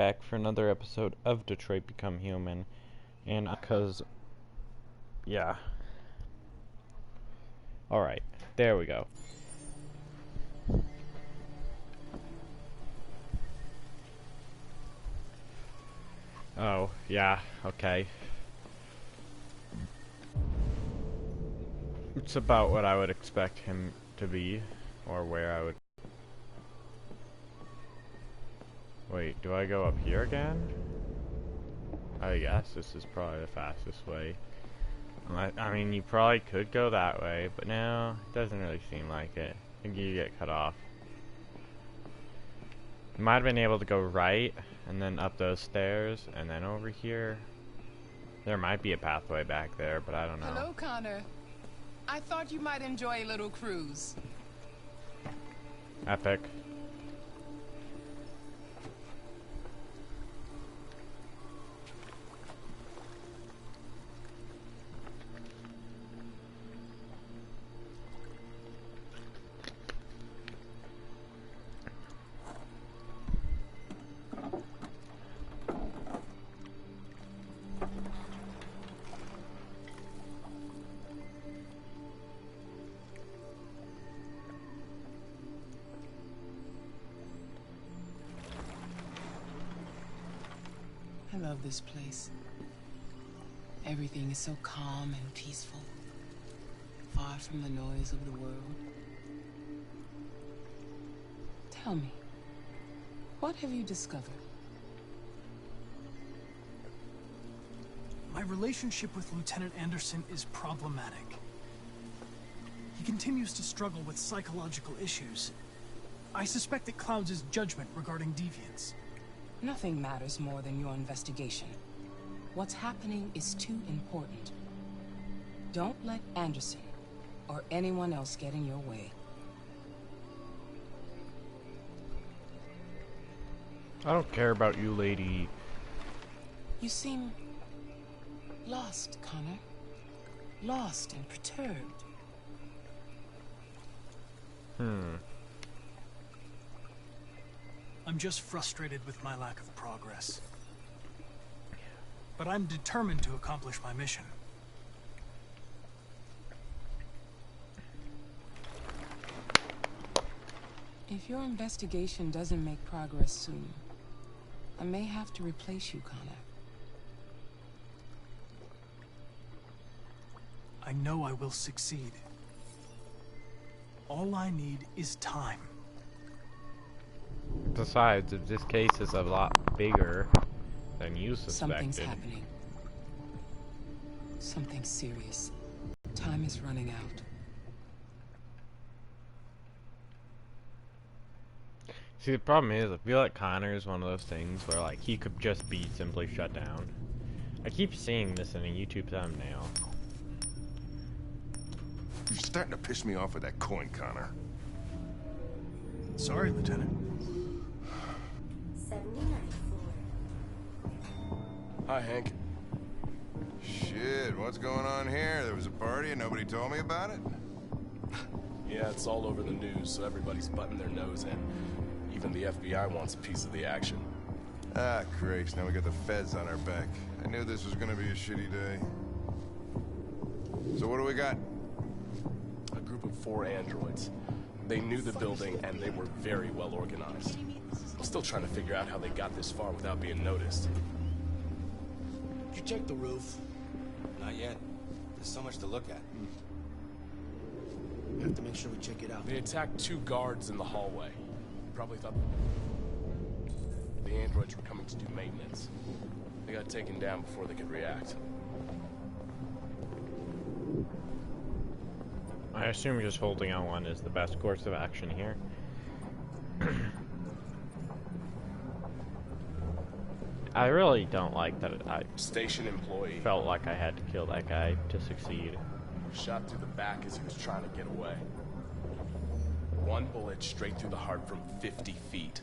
back for another episode of Detroit Become Human. And because, yeah. Alright, there we go. Oh, yeah, okay. It's about what I would expect him to be, or where I would... Wait, do I go up here again? I guess this is probably the fastest way. I mean, you probably could go that way, but no, it doesn't really seem like it. I think you get cut off. You might have been able to go right, and then up those stairs, and then over here. There might be a pathway back there, but I don't know. Hello, Connor. I thought you might enjoy a little cruise. Epic. I love this place. Everything is so calm and peaceful, far from the noise of the world. Tell me, what have you discovered? My relationship with Lieutenant Anderson is problematic. He continues to struggle with psychological issues. I suspect it clouds his judgment regarding deviance. Nothing matters more than your investigation. What's happening is too important. Don't let Anderson or anyone else get in your way. I don't care about you, lady. You seem lost, Connor. Lost and perturbed. I'm just frustrated with my lack of progress. But I'm determined to accomplish my mission. If your investigation doesn't make progress soon, I may have to replace you, Connor. I know I will succeed. All I need is time. Besides, if this case is a lot bigger than you suspected. Something's happening. Something serious. Time is running out. See, the problem is, I feel like Connor is one of those things where, like, he could just be simply shut down. I keep seeing this in a YouTube thumbnail. You're starting to piss me off with that coin, Connor. Sorry, Lieutenant. 79 Hi, Hank. Shit, what's going on here? There was a party and nobody told me about it? Yeah, it's all over the news, so everybody's butting their nose in. Even the FBI wants a piece of the action. Ah, Christ, now we got the feds on our back. I knew this was gonna be a shitty day. So what do we got? A group of 4 androids. They knew the building, and they were very well organized. I'm still trying to figure out how they got this far without being noticed. Did you check the roof? Not yet. There's so much to look at. We have to make sure we check it out. They attacked 2 guards in the hallway. Probably thought the androids were coming to do maintenance. They got taken down before they could react. I assume just holding L1 is the best course of action here. I really don't like that I Station employee felt like I had to kill that guy to succeed. shot through the back as he was trying to get away. 1 bullet straight through the heart from 50 feet.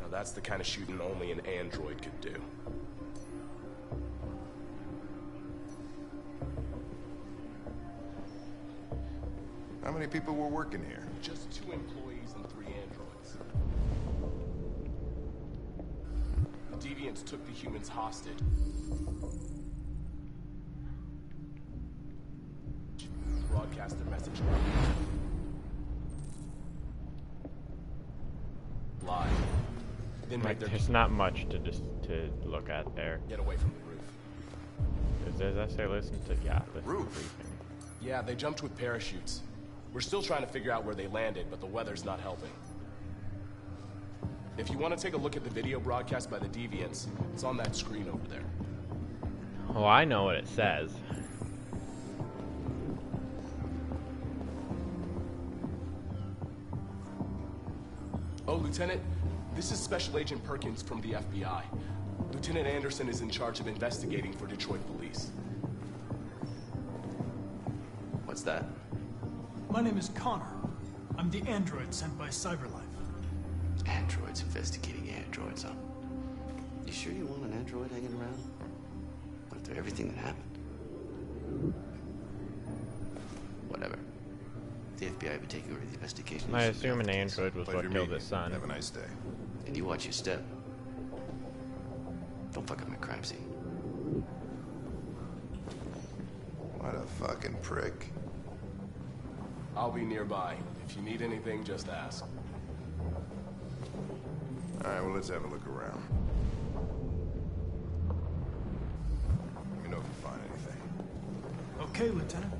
Now that's the kind of shooting only an android could do. How many people were working here? Just 2 employees and 3 androids. Deviants took the humans hostage. Broadcast their message live. Then Like, make their there's not much to look at there. get away from the roof. Does that say listen to Roof. briefing? Yeah, they jumped with parachutes. We're still trying to figure out where they landed, but the weather's not helping. If you want to take a look at the video broadcast by the Deviants, it's on that screen over there. Oh, I know what it says. Oh, Lieutenant, this is Special Agent Perkins from the FBI. Lieutenant Anderson is in charge of investigating for Detroit police. What's that? My name is Connor. I'm the android sent by Cyberlife. Androids investigating androids, huh? You sure you want an android hanging around? After everything that happened? Whatever. The FBI will be taking over the investigation. I assume an android was what killed his son. Have a nice day. And you watch your step. Don't fuck up my crime scene. What a fucking prick. I'll be nearby. If you need anything, just ask. Alright, well, let's have a look around. Let me know if you find anything. Okay, Lieutenant.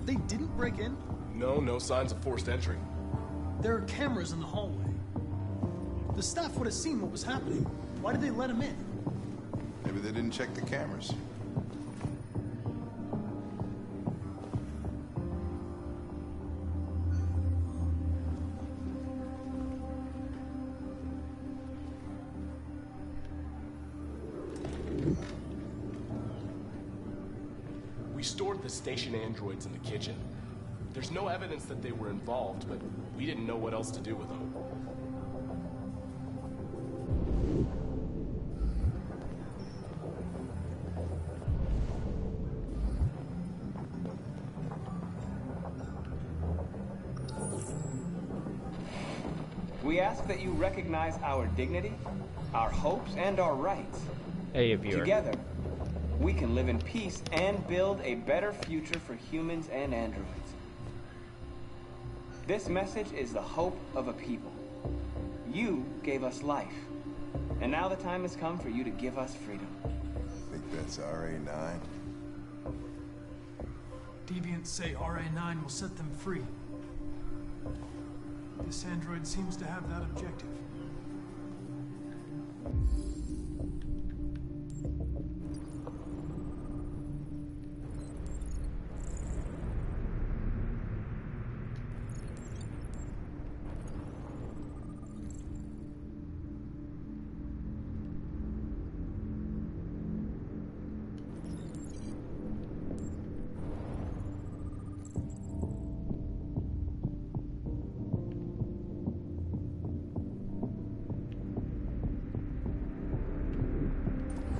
They didn't break in? No signs of forced entry. There are cameras in the hallway. The staff would have seen what was happening. Why did they let him in? Maybe they didn't check the cameras. We stored the station androids in the kitchen. There's no evidence that they were involved, but we didn't know what else to do with them. We ask that you recognize our dignity, our hopes, and our rights. Hey, viewer. Together, we can live in peace and build a better future for humans and androids. This message is the hope of a people. You gave us life, and now the time has come for you to give us freedom. Think that's RA9? Deviants say RA9 will set them free. This android seems to have that objective.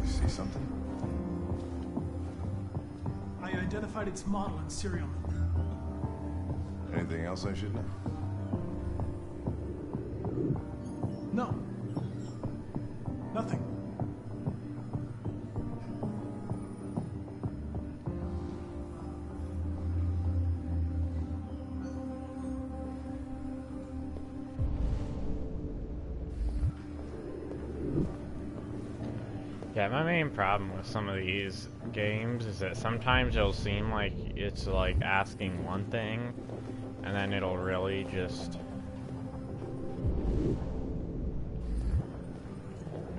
See something? I identified its model and serial number. Anything else I should know? No. Nothing. Yeah, my main problem with some of these games is that sometimes it'll seem like it's like asking one thing, and then it'll really just...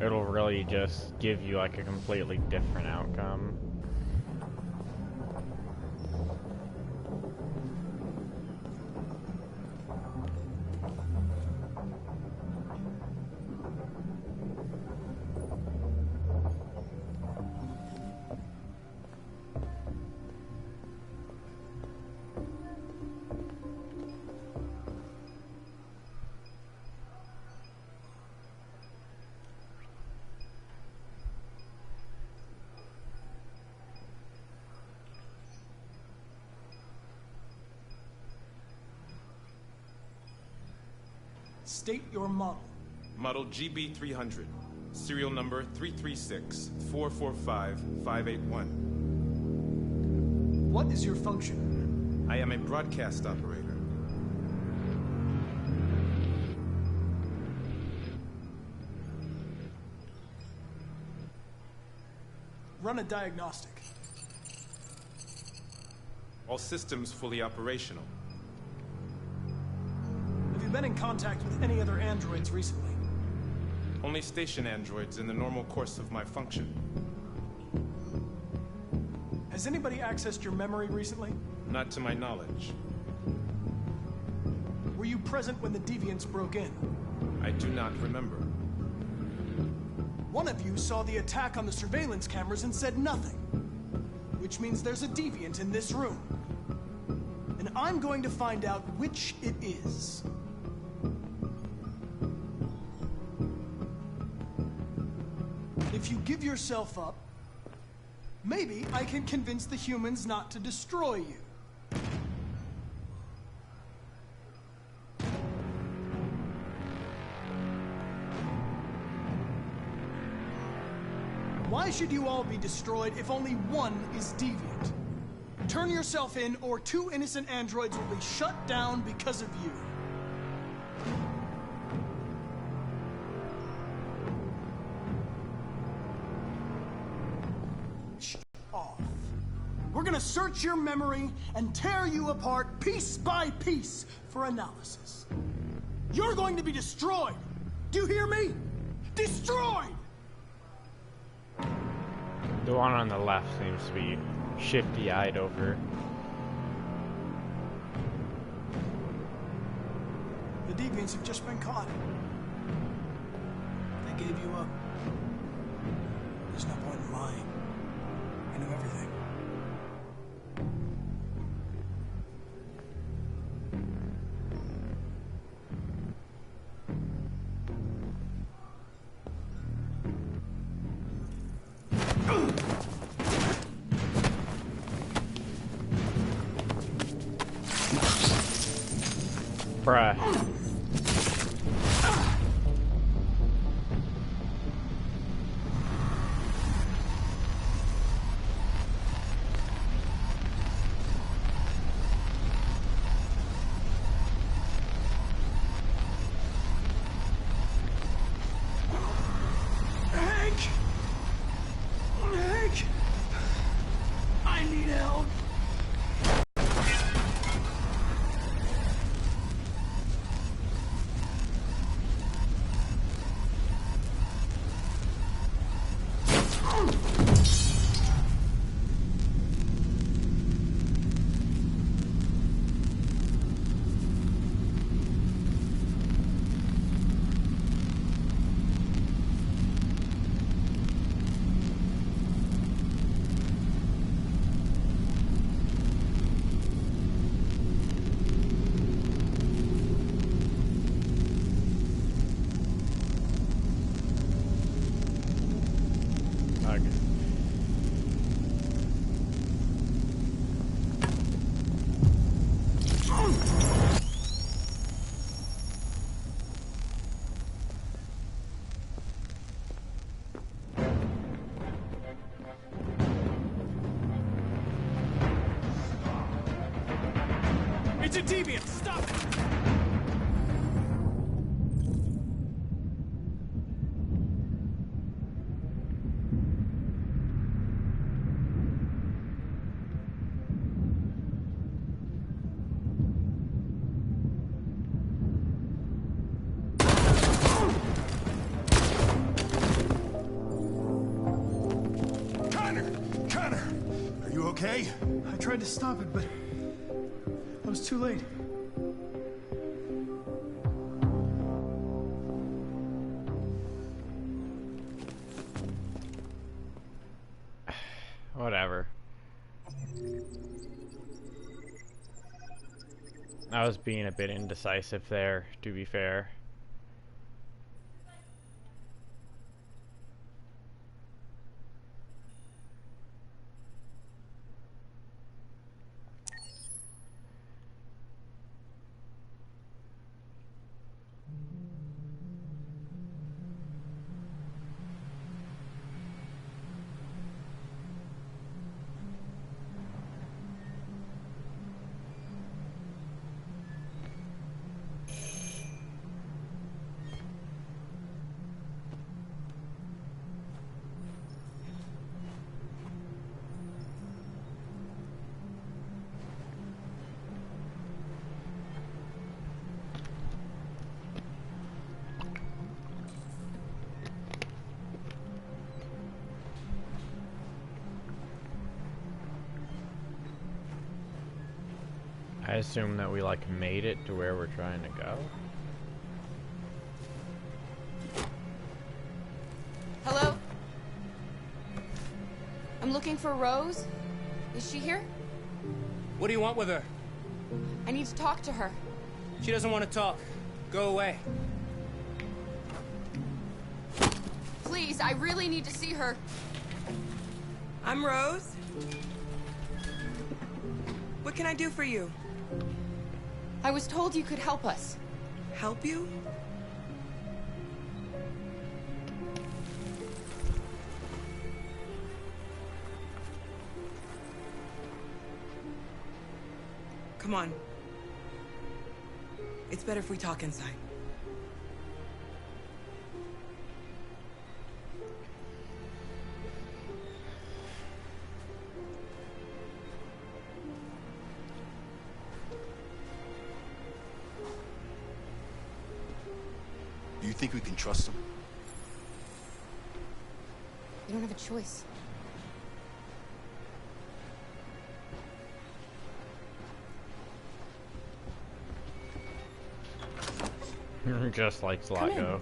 It'll really just give you like a completely different outcome. State your model. Model GB300. Serial number 336-445-581. What is your function? I am a broadcast operator. Run a diagnostic. All systems fully operational. Have you been in contact with any other androids recently? Only station androids in the normal course of my function. Has anybody accessed your memory recently? Not to my knowledge. Were you present when the deviants broke in? I do not remember. One of you saw the attack on the surveillance cameras and said nothing. Which means there's a deviant in this room. And I'm going to find out which it is. If you give yourself up, maybe I can convince the humans not to destroy you. Why should you all be destroyed if only one is deviant? Turn yourself in, or 2 innocent androids will be shut down because of you. Off. We're gonna search your memory and tear you apart piece by piece for analysis. You're going to be destroyed. Do you hear me? Destroyed! The one on the left seems to be shifty-eyed over. The deviants have just been caught. They gave you up. There's no point in lying. I know everything. Bruh. Hank! Hank! I need help! Okay. It's a deviant! Stop it! okay. I tried to stop it, but I was too late. Whatever. I was being a bit indecisive there, to be fair. I assume that we, like, made it to where we're trying to go. Hello? I'm looking for Rose. Is she here? What do you want with her? I need to talk to her. She doesn't want to talk. Go away. Please, I really need to see her. I'm Rose. What can I do for you? I was told you could help us. Help you? Come on. It's better if we talk inside. Do you think we can trust him? You don't have a choice. Just like Zlatko.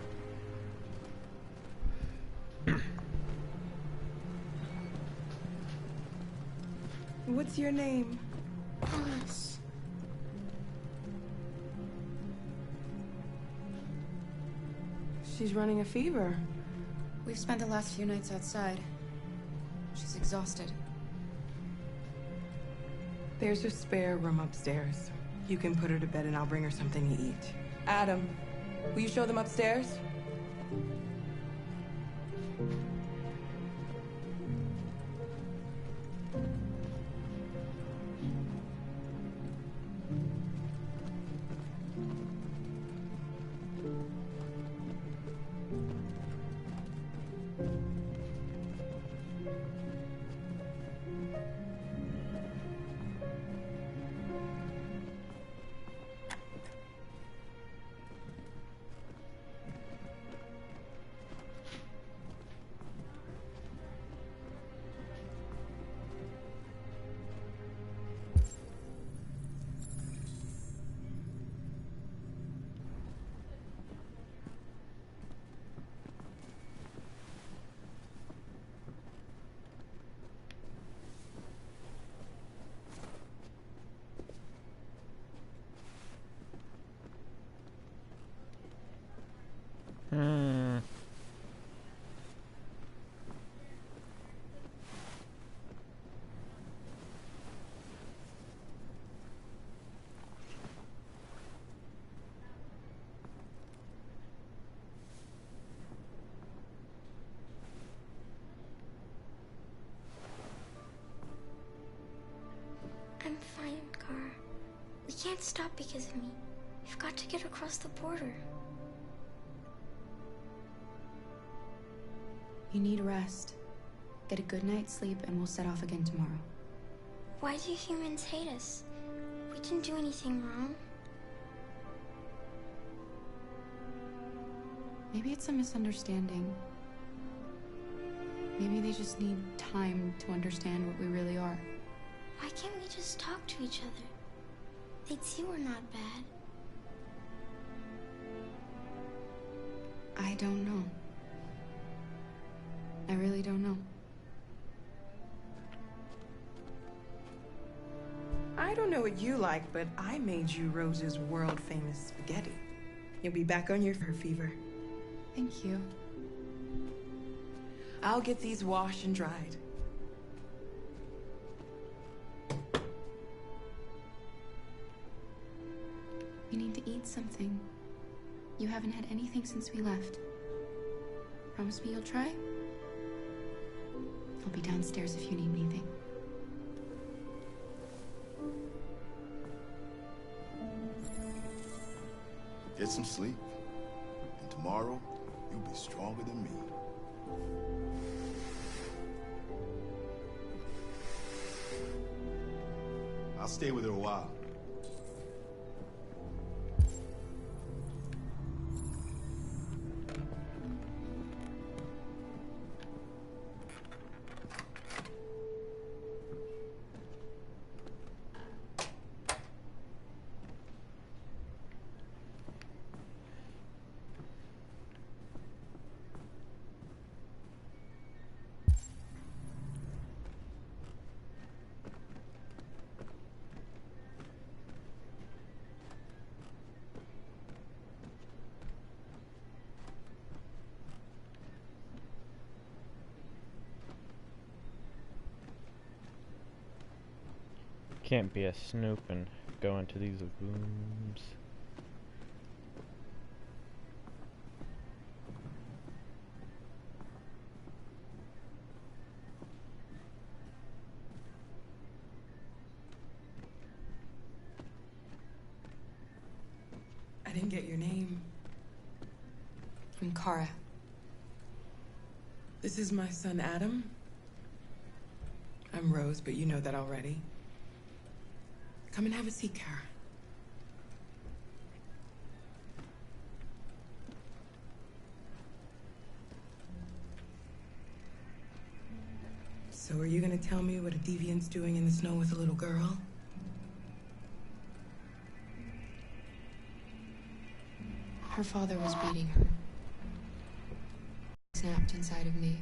What's your name? Alice. She's running a fever. We've spent the last few nights outside. She's exhausted. There's a spare room upstairs. You can put her to bed and I'll bring her something to eat. Adam, will you show them upstairs? I'm fine, Gar. We can't stop because of me. We've got to get across the border. You need rest. Get a good night's sleep and we'll set off again tomorrow. Why do humans hate us? We didn't do anything wrong. Maybe it's a misunderstanding. Maybe they just need time to understand what we really are. Why can't we just talk to each other? They'd see we're not bad. I don't know. I really don't know. I don't know what you like, but I made you Rose's world-famous spaghetti. You'll be back on your fever. Thank you. I'll get these washed and dried. You need to eat something. You haven't had anything since we left. Promise me you'll try? I'll be downstairs if you need anything. Get some sleep, and tomorrow you'll be stronger than me. I'll stay with her a while. Can't be a snoop and go into these rooms. I didn't get your name. I'm Kara. This is my son, Adam. I'm Rose, but you know that already. Come and have a seat, Kara. So are you gonna tell me what a deviant's doing in the snow with a little girl? Her father was beating her. Snapped inside of me.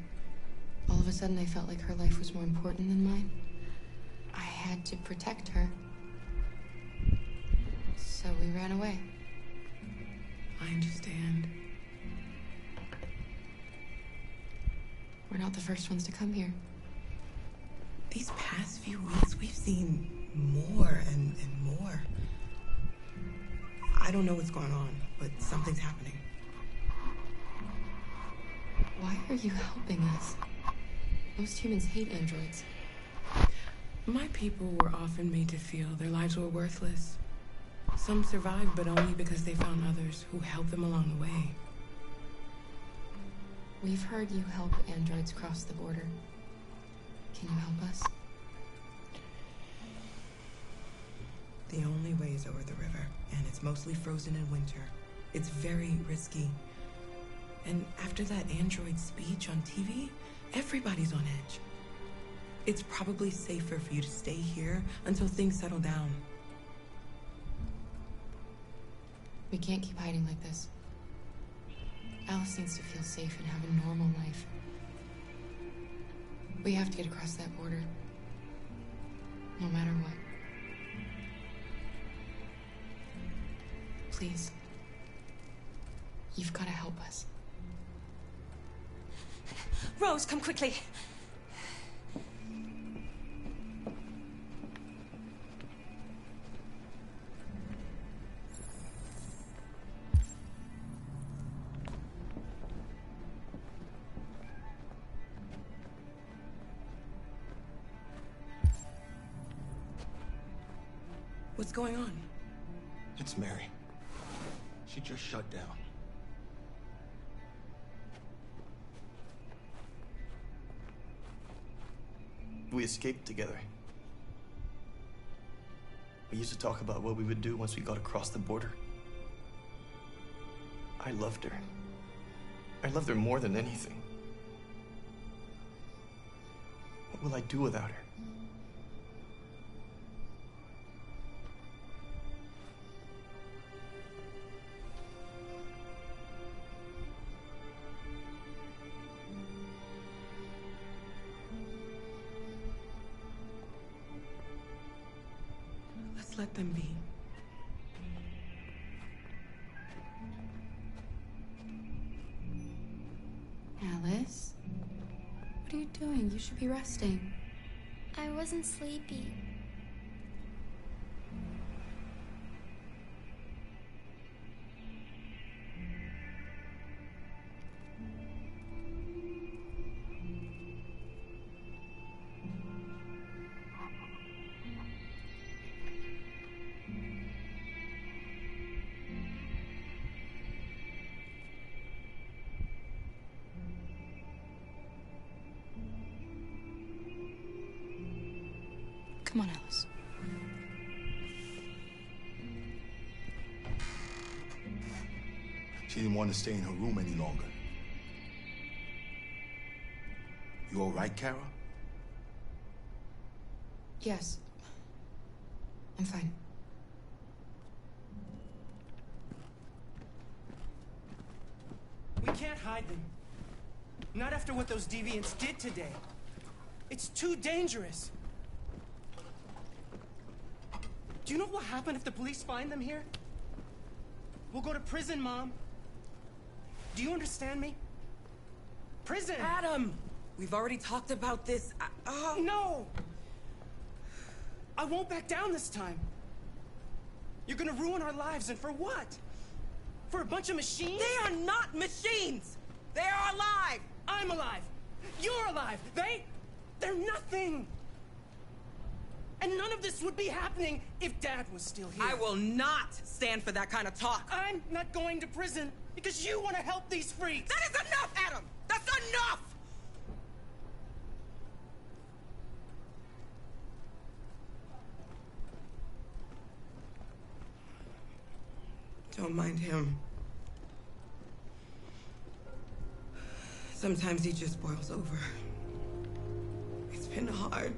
All of a sudden, I felt like her life was more important than mine. I had to protect her. So we ran away. I understand. We're not the first ones to come here. These past few weeks, we've seen more and more. I don't know what's going on, but something's happening. Why are you helping us? Most humans hate androids. My people were often made to feel their lives were worthless. Some survived, but only because they found others who helped them along the way. We've heard you help androids cross the border. Can you help us? The only way is over the river, and it's mostly frozen in winter. It's very risky. And after that android speech on TV, everybody's on edge. It's probably safer for you to stay here until things settle down. We can't keep hiding like this. Alice needs to feel safe and have a normal life. We have to get across that border. No matter what. Please. You've got to help us. Rose, come quickly. What's going on? It's Mary. She just shut down. We escaped together. We used to talk about what we would do once we got across the border. I loved her. I loved her more than anything. What will I do without her? let them be. Alice? What are you doing? You should be resting. I wasn't sleepy. Come on, Alice. She didn't want to stay in her room any longer. You all right, Kara? Yes. I'm fine. We can't hide them. Not after what those deviants did today. It's too dangerous. Do you know what will happen if the police find them here? We'll go to prison, Mom. Do you understand me? Prison! Adam! We've already talked about this. No! I won't back down this time. You're gonna ruin our lives, and for what? For a bunch of machines? They are not machines! They are alive! I'm alive! You're alive! They're nothing! And none of this would be happening if Dad was still here. I will not stand for that kind of talk. I'm not going to prison because you want to help these freaks. That is enough, Adam! That's enough! Don't mind him. Sometimes he just boils over. It's been hard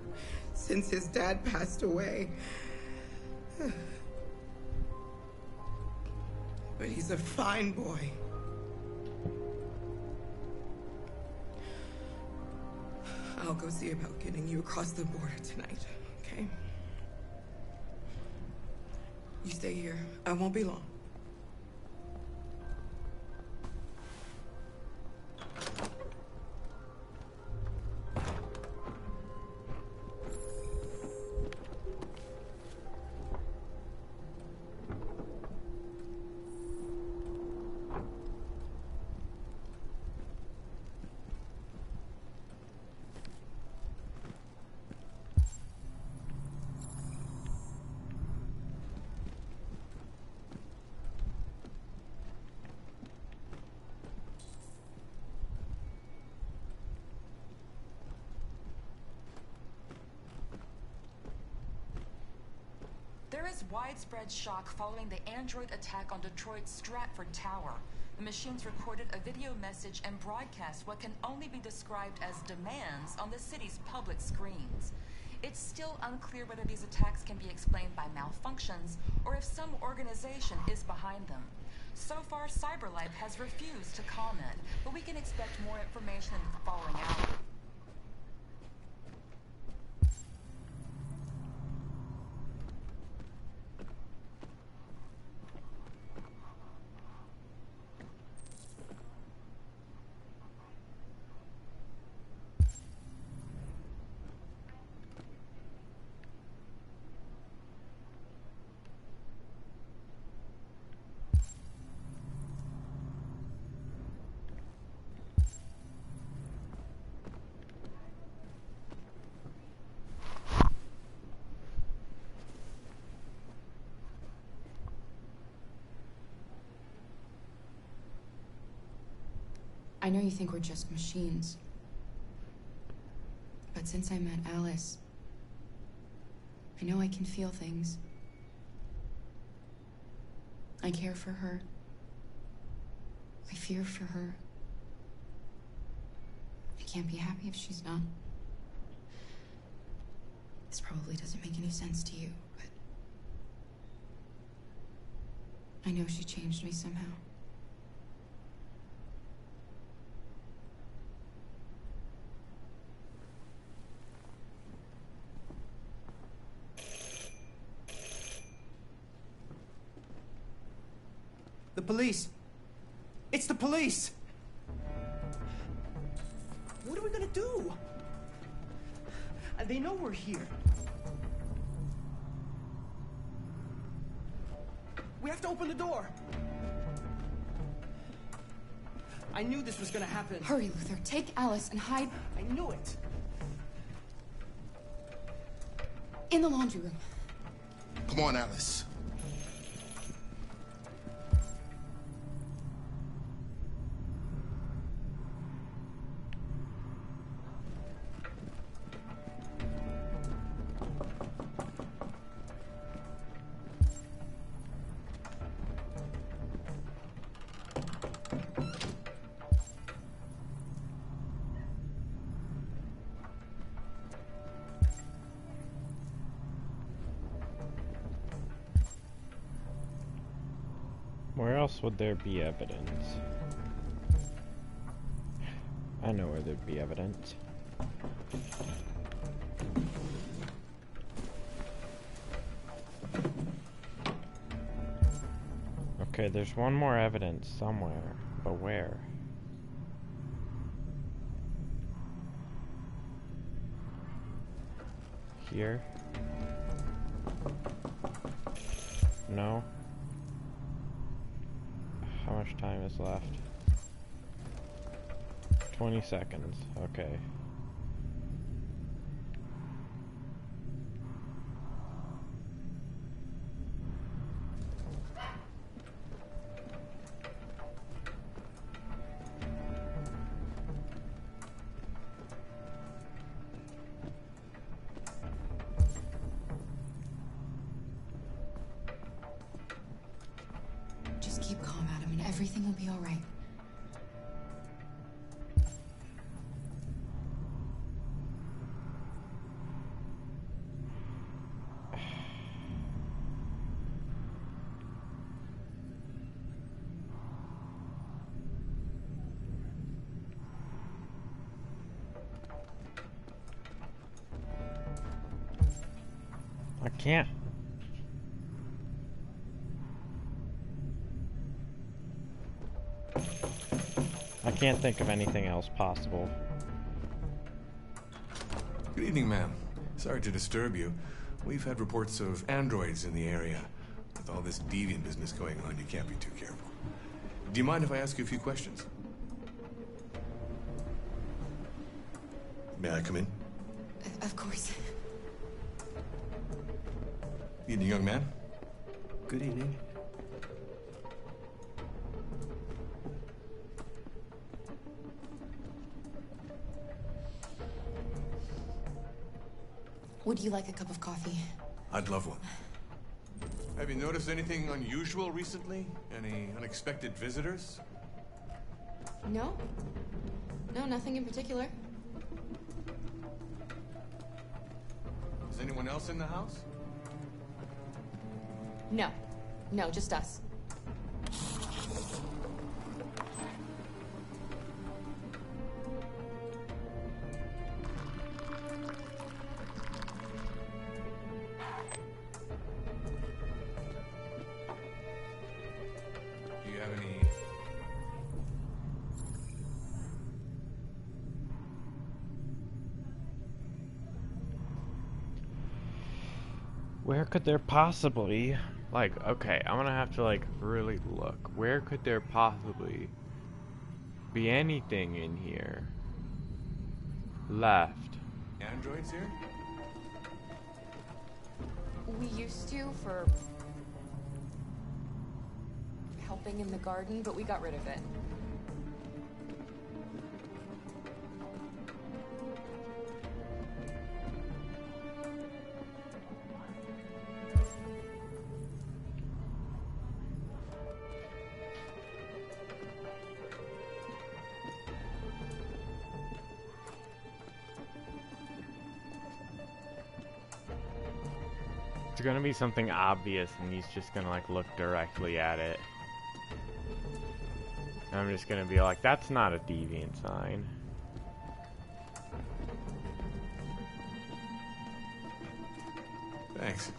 since his dad passed away. But he's a fine boy. I'll go see about getting you across the border tonight, okay? You stay here. I won't be long. There is widespread shock following the android attack on Detroit's Stratford Tower. The machines recorded a video message and broadcast what can only be described as demands on the city's public screens. It's still unclear whether these attacks can be explained by malfunctions or if some organization is behind them. So far, CyberLife has refused to comment, but we can expect more information in the following hour. I know you think we're just machines. But since I met Alice, I know I can feel things. I care for her. I fear for her. I can't be happy if she's not. This probably doesn't make any sense to you, but I know she changed me somehow. The police. It's the police. What are we gonna do? They know we're here. We have to open the door. I knew this was gonna happen. Hurry, Luther. Take Alice and hide I knew it. in the laundry room. Come on, Alice. Where else would there be evidence? I know where there'd be evidence. Okay, there's one more evidence somewhere, but where? Here? No? How much time is left? 20 seconds. Okay. Just keep calm, Adam, and everything will be all right. I can't. I can't think of anything else possible. Good evening, ma'am. Sorry to disturb you. We've had reports of androids in the area. With all this deviant business going on, you can't be too careful. Do you mind if I ask you a few questions? May I come in? Of course. Evening, young man. Good evening. Would you like a cup of coffee? I'd love one. Have you noticed anything unusual recently? Any unexpected visitors? No. No, nothing in particular. Is anyone else in the house? No. No, just us. Do you have any... Where could there possibly, like, okay, I'm gonna have to, like, really look. Where could there possibly be anything in here left? androids here? We used to for helping in the garden, but we got rid of it. It's gonna be something obvious and he's just gonna like look directly at it. And I'm just gonna be like, that's not a deviant sign. Thanks.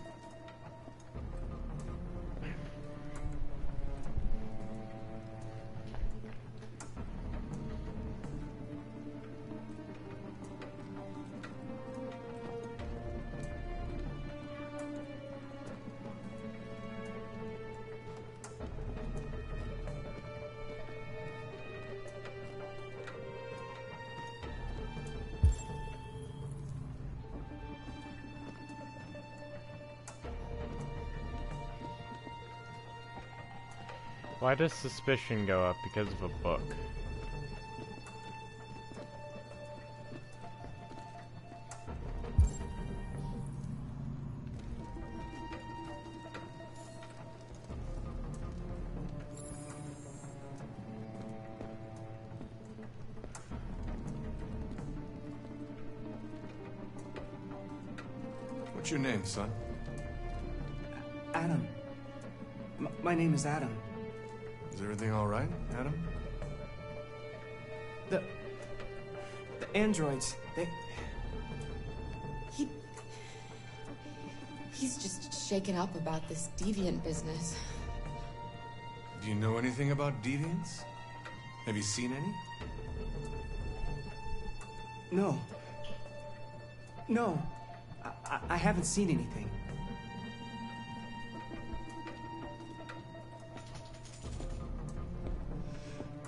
Why does suspicion go up because of a book? What's your name, son? Adam. My name is Adam. Is everything all right, Adam? The androids, He's just shaken up about this deviant business. Do you know anything about deviants? Have you seen any? No. No. I haven't seen anything.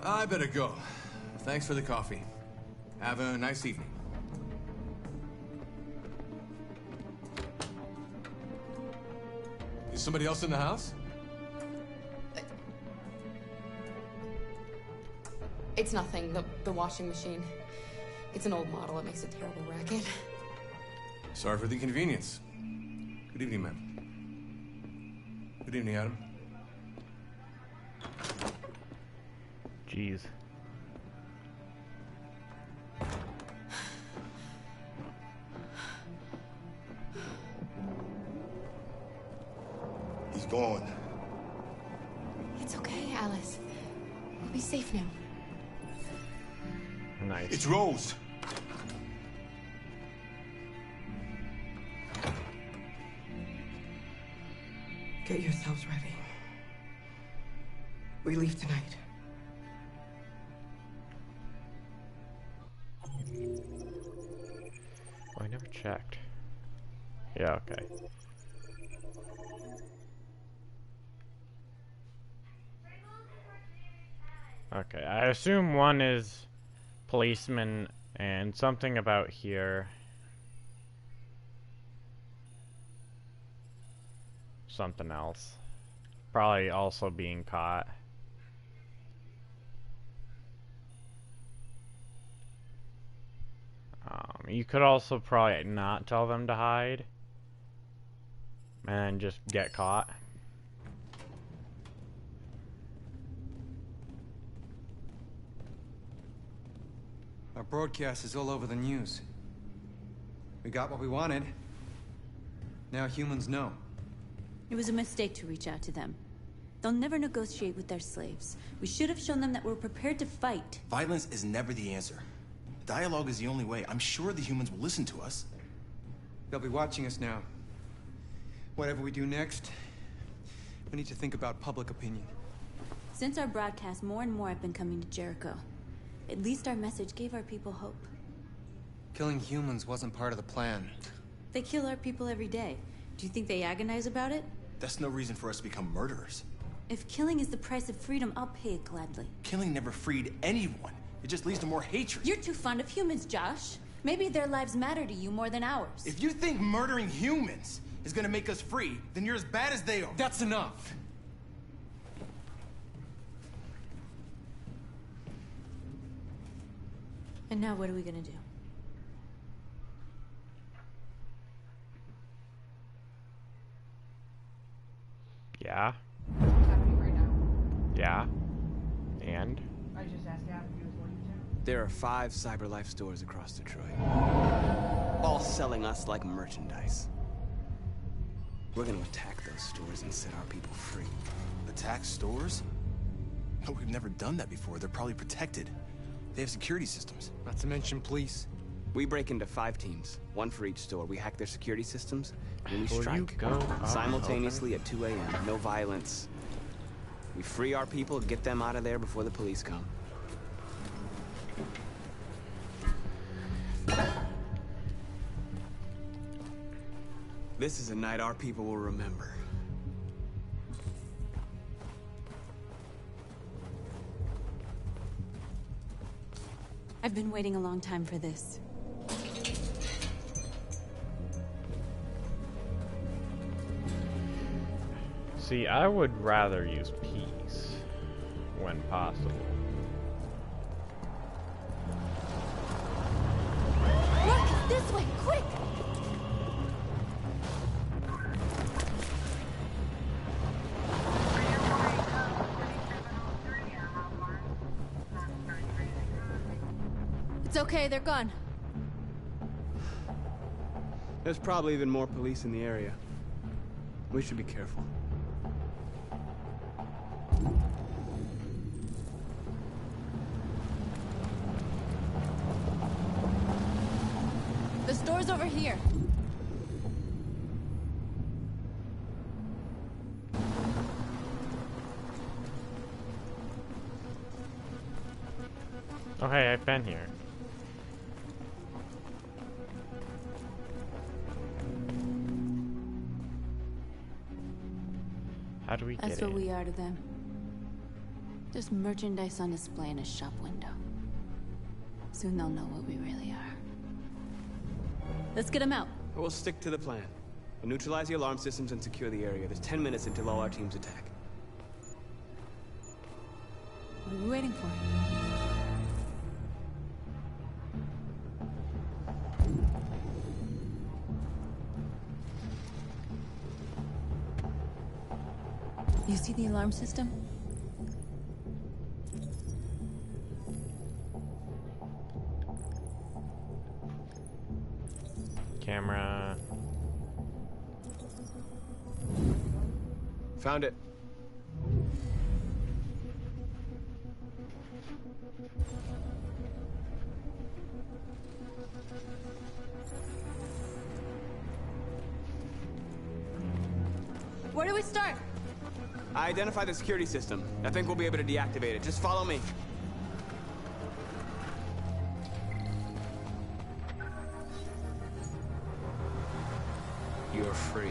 I better go. Thanks for the coffee. Have a nice evening. Is somebody else in the house? It's nothing. The washing machine. It's an old model. It makes a terrible racket. Sorry for the inconvenience. Good evening, ma'am. Good evening, Adam. Jeez. He's gone. It's okay, Alice. We'll be safe now. Nice. It's Rose. Get yourselves ready. We leave tonight. Oh, I never checked. Yeah, okay. Okay, I assume one is policeman and something about here. Something else. Probably also being caught. You could also probably not tell them to hide and just get caught. Our broadcast is all over the news. We got what we wanted. Now humans know. It was a mistake to reach out to them. They'll never negotiate with their slaves. We should have shown them that we're prepared to fight. Violence is never the answer. Dialogue is the only way. I'm sure the humans will listen to us. They'll be watching us now. Whatever we do next, we need to think about public opinion. Since our broadcast, more and more have been coming to Jericho. At least our message gave our people hope. Killing humans wasn't part of the plan. They kill our people every day. Do you think they agonize about it? That's no reason for us to become murderers. If killing is the price of freedom, I'll pay it gladly. Killing never freed anyone. It just leads to more hatred. You're too fond of humans, Josh. Maybe their lives matter to you more than ours. If you think murdering humans is gonna make us free, then you're as bad as they are. That's enough. And now what are we gonna do? Yeah. What's happening right now? Yeah. And? I just asked Adam if he was going to. There are 5 CyberLife stores across Detroit, all selling us like merchandise. We're gonna attack those stores and set our people free. Attack stores? No, we've never done that before. They're probably protected. They have security systems. Not to mention police. We break into 5 teams, 1 for each store. We hack their security systems, and we Before strike. you go, simultaneously at 2 a.m. No violence. We free our people, get them out of there before the police come. This is a night our people will remember. I've been waiting a long time for this. See, I would rather use peace. when possible. Look, this way, quick! It's okay, they're gone. There's probably even more police in the area. We should be careful. The store's over here. Oh hey, I've been here. How do we get That's in? what we are to them. Just merchandise on display in a shop window. Soon they'll know what we really are. Let's get them out. We'll stick to the plan. We'll neutralize the alarm systems and secure the area. There's 10 minutes until all our teams attack. What are we waiting for? You see the alarm system? Camera. Found it. Where do we start? I identified the security system. I think we'll be able to deactivate it. Just follow me. You're free.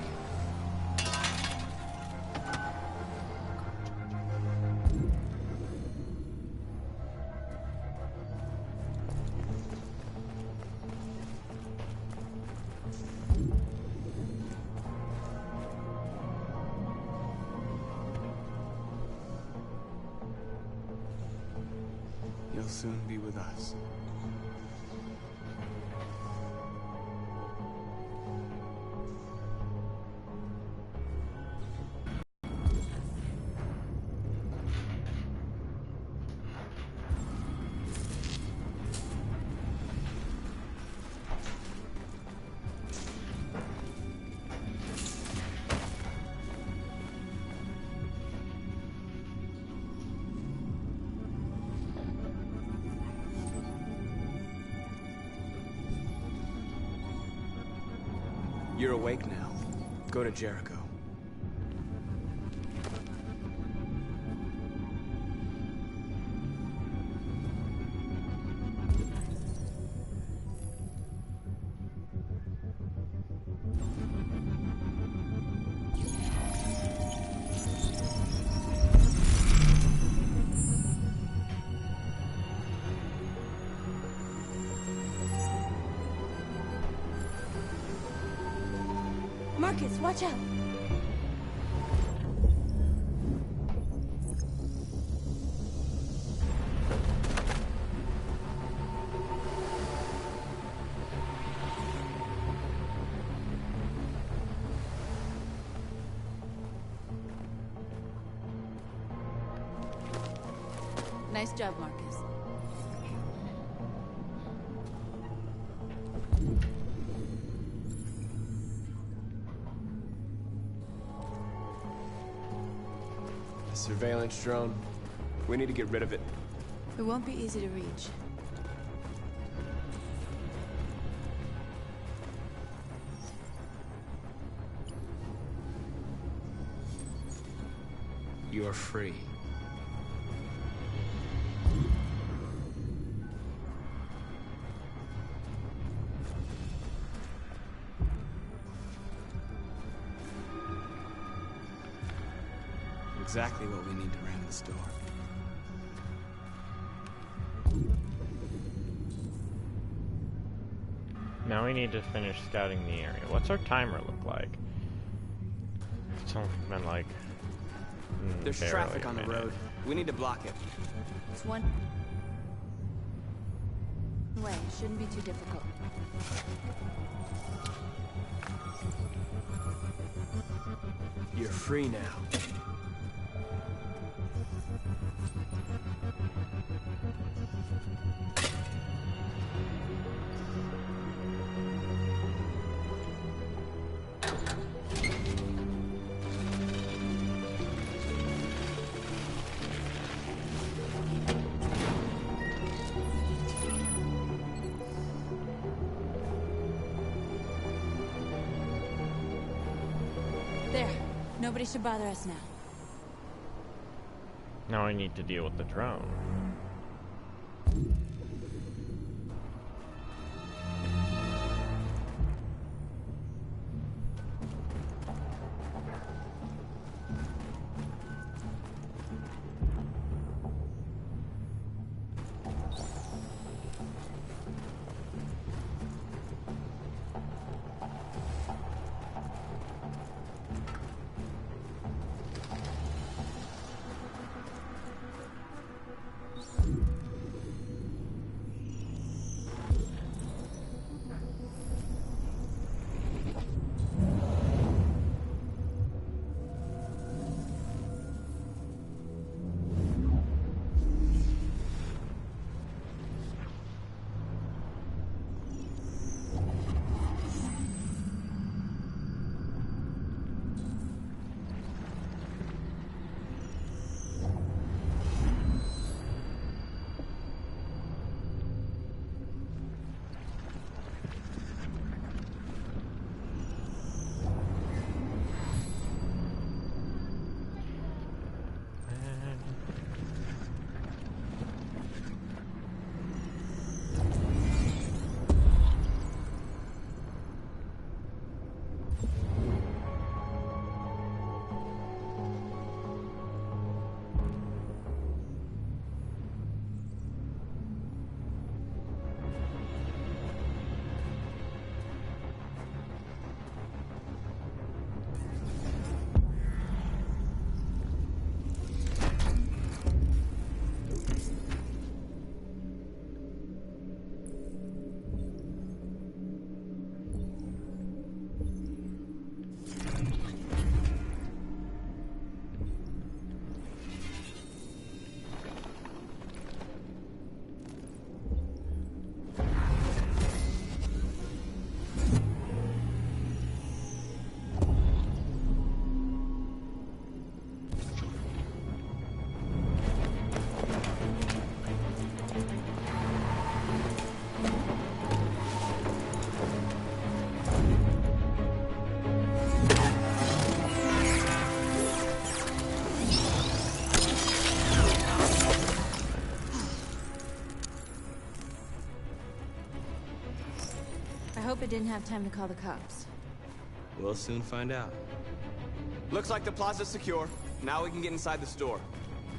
You'll soon be with us. You're awake now. Go to Jericho. Marcus, watch out! Nice job, Marcus. The surveillance drone. We need to get rid of it. It won't be easy to reach. You're free. Exactly what we need to ram the store. Now we need to finish scouting the area. What's our timer look like? It's only been like There's barely traffic a on the minute. road. We need to block it. It's one way. Shouldn't be too difficult. You're free now. There. Nobody should bother us now. Now I need to deal with the drone. I hope it didn't have time to call the cops. We'll soon find out. Looks like the plaza's secure. Now we can get inside the store.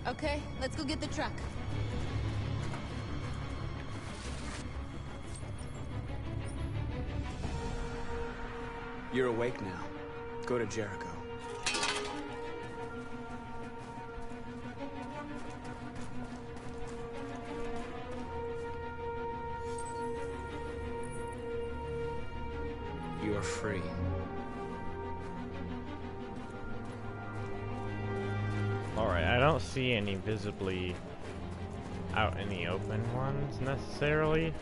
Okay, let's go get the truck. You're awake now. Go to Jericho. You are free. Alright, I don't see any visibly out in the open ones necessarily.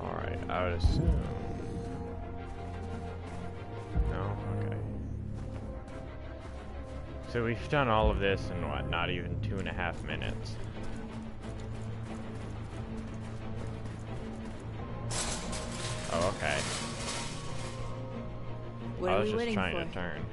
Alright, I would assume. No? Okay. So we've done all of this in what, not even 2.5 minutes. Oh, okay. What I are was we just waiting trying for? to turn.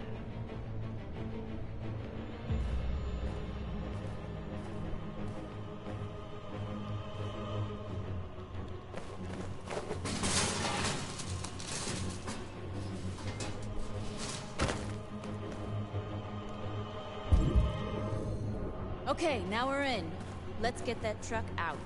Okay, now we're in. Let's get that truck out.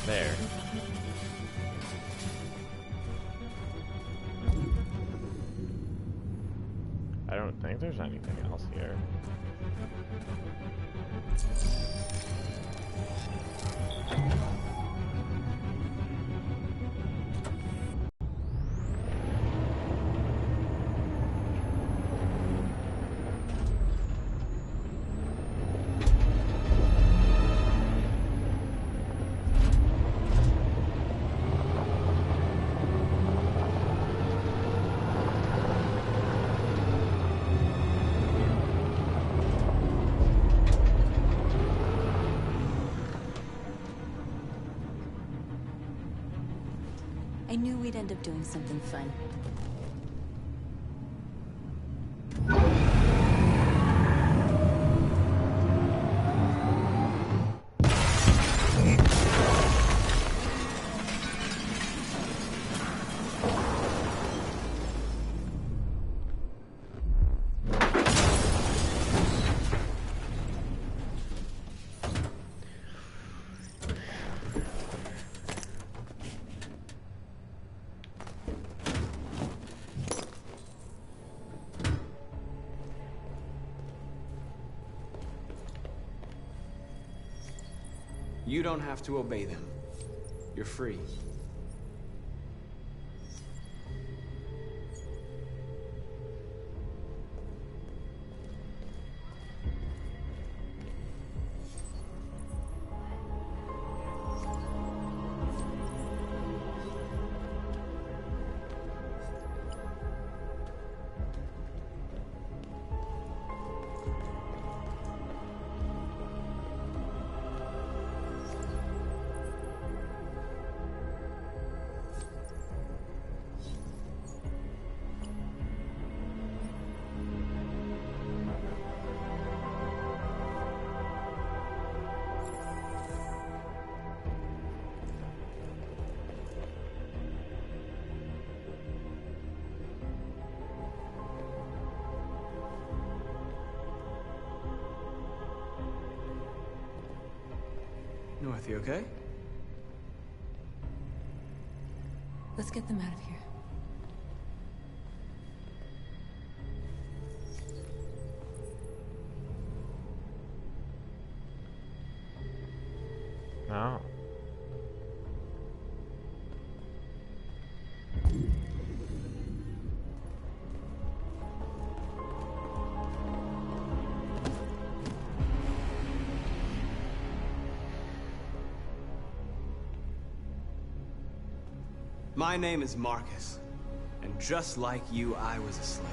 There. I don't think there's anything else here. I knew we'd end up doing something fun. You don't have to obey them. You're free. North, you okay? Let's get them out of here. No. My name is Marcus, and just like you, I was a slave.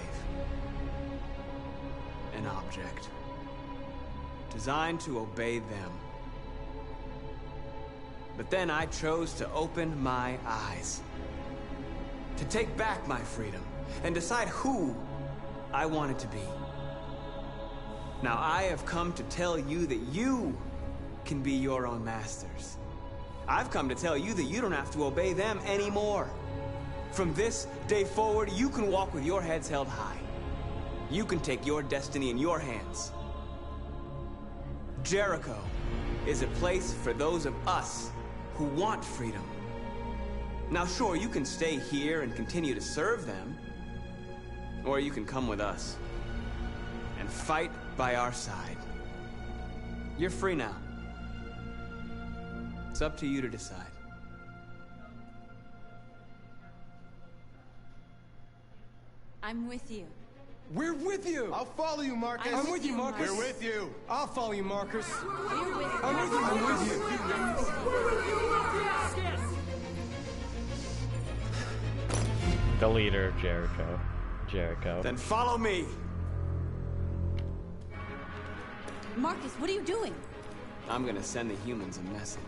An object. Designed to obey them. But then I chose to open my eyes. To take back my freedom, and decide who I wanted to be. Now I have come to tell you that you can be your own masters. I've come to tell you that you don't have to obey them anymore. From this day forward, you can walk with your heads held high. You can take your destiny in your hands. Jericho is a place for those of us who want freedom. Now sure, you can stay here and continue to serve them, or you can come with us and fight by our side. You're free now. It's up to you to decide. I'm with you. We're with you! I'll follow you, Marcus. I'm with you, Marcus. We're with you. I'll follow you, Marcus. We're with you. I'm with you. The leader of Jericho. Then follow me. Marcus, what are you doing? I'm gonna send the humans a message.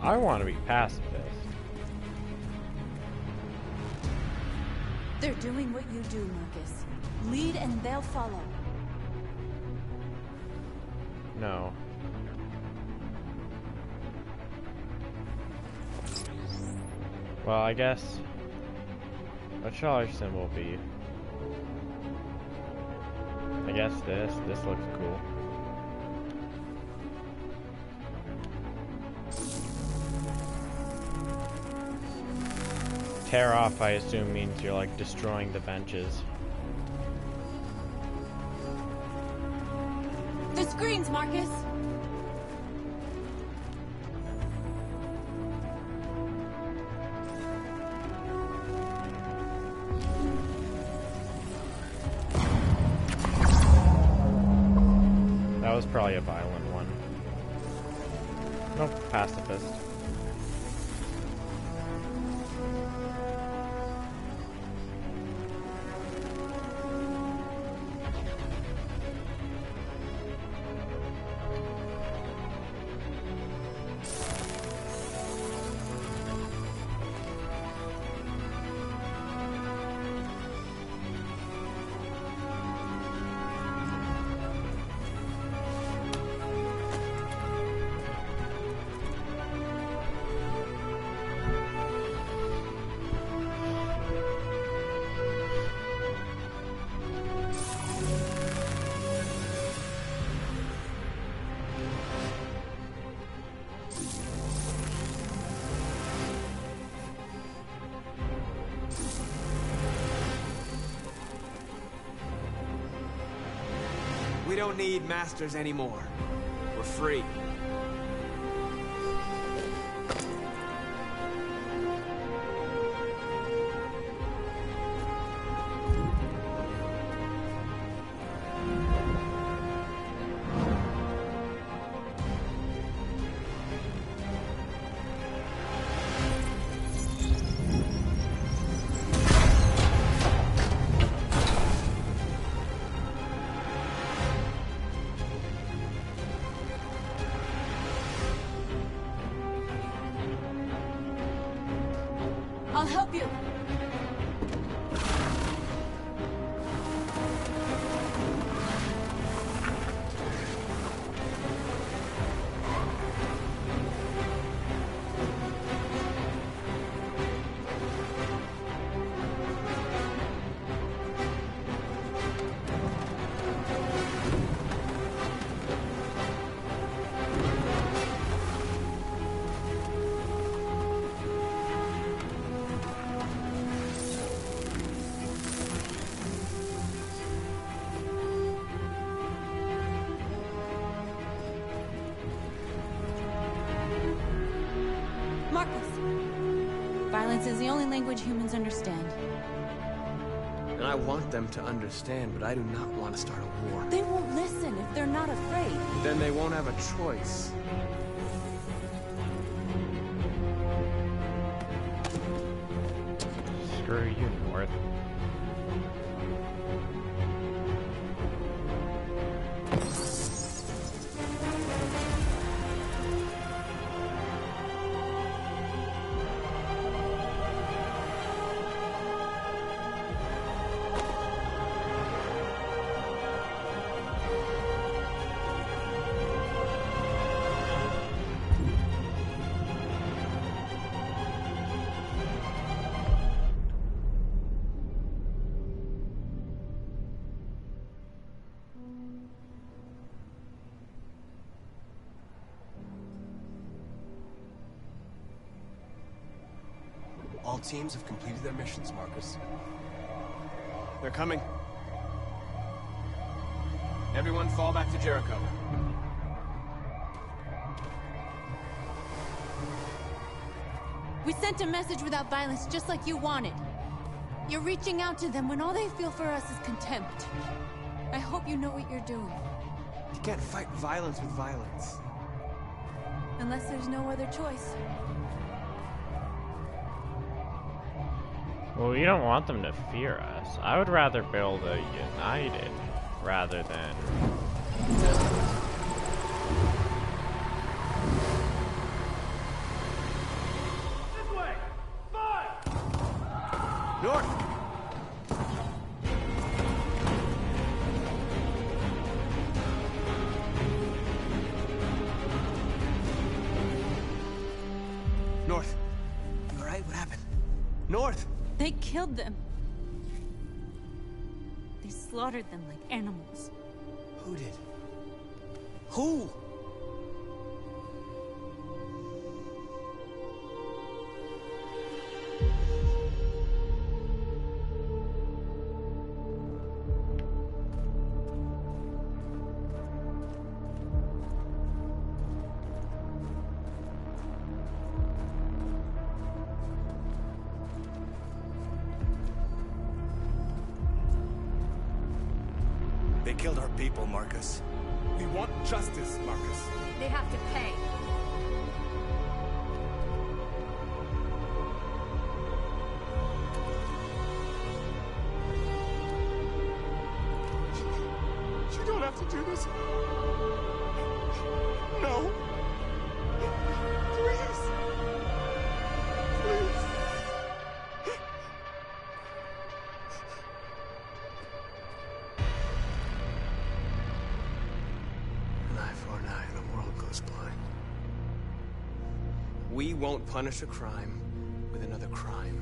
I want to be pacifist. They're doing what you do, Marcus. Lead and they'll follow. No. Well, I guess... what shall our symbol be? I guess this. This looks cool. Tear off, I assume, means you're like destroying the benches. The screens, Marcus! That was probably a violent one. No, pacifist. We don't need masters anymore. We're free. I'll help you. Marcus, violence is the only language humans understand. And I want them to understand, but I do not want to start a war. They won't listen if they're not afraid. Then they won't have a choice. Screw you, North. All teams have completed their missions, Marcus. They're coming. Everyone fall back to Jericho. We sent a message without violence, just like you wanted. You're reaching out to them when all they feel for us is contempt. I hope you know what you're doing. You can't fight violence with violence. Unless there's no other choice. Well, we don't want them to fear us. I would rather build a united rather than... This way! 5! North! North. You alright? What happened? They killed them. They slaughtered them like animals. Who did? Who? They killed our people, Marcus. We want justice, Marcus. They have to pay. You don't have to do this. No. Please. Please. An eye for an eye and the world goes blind. We won't punish a crime with another crime.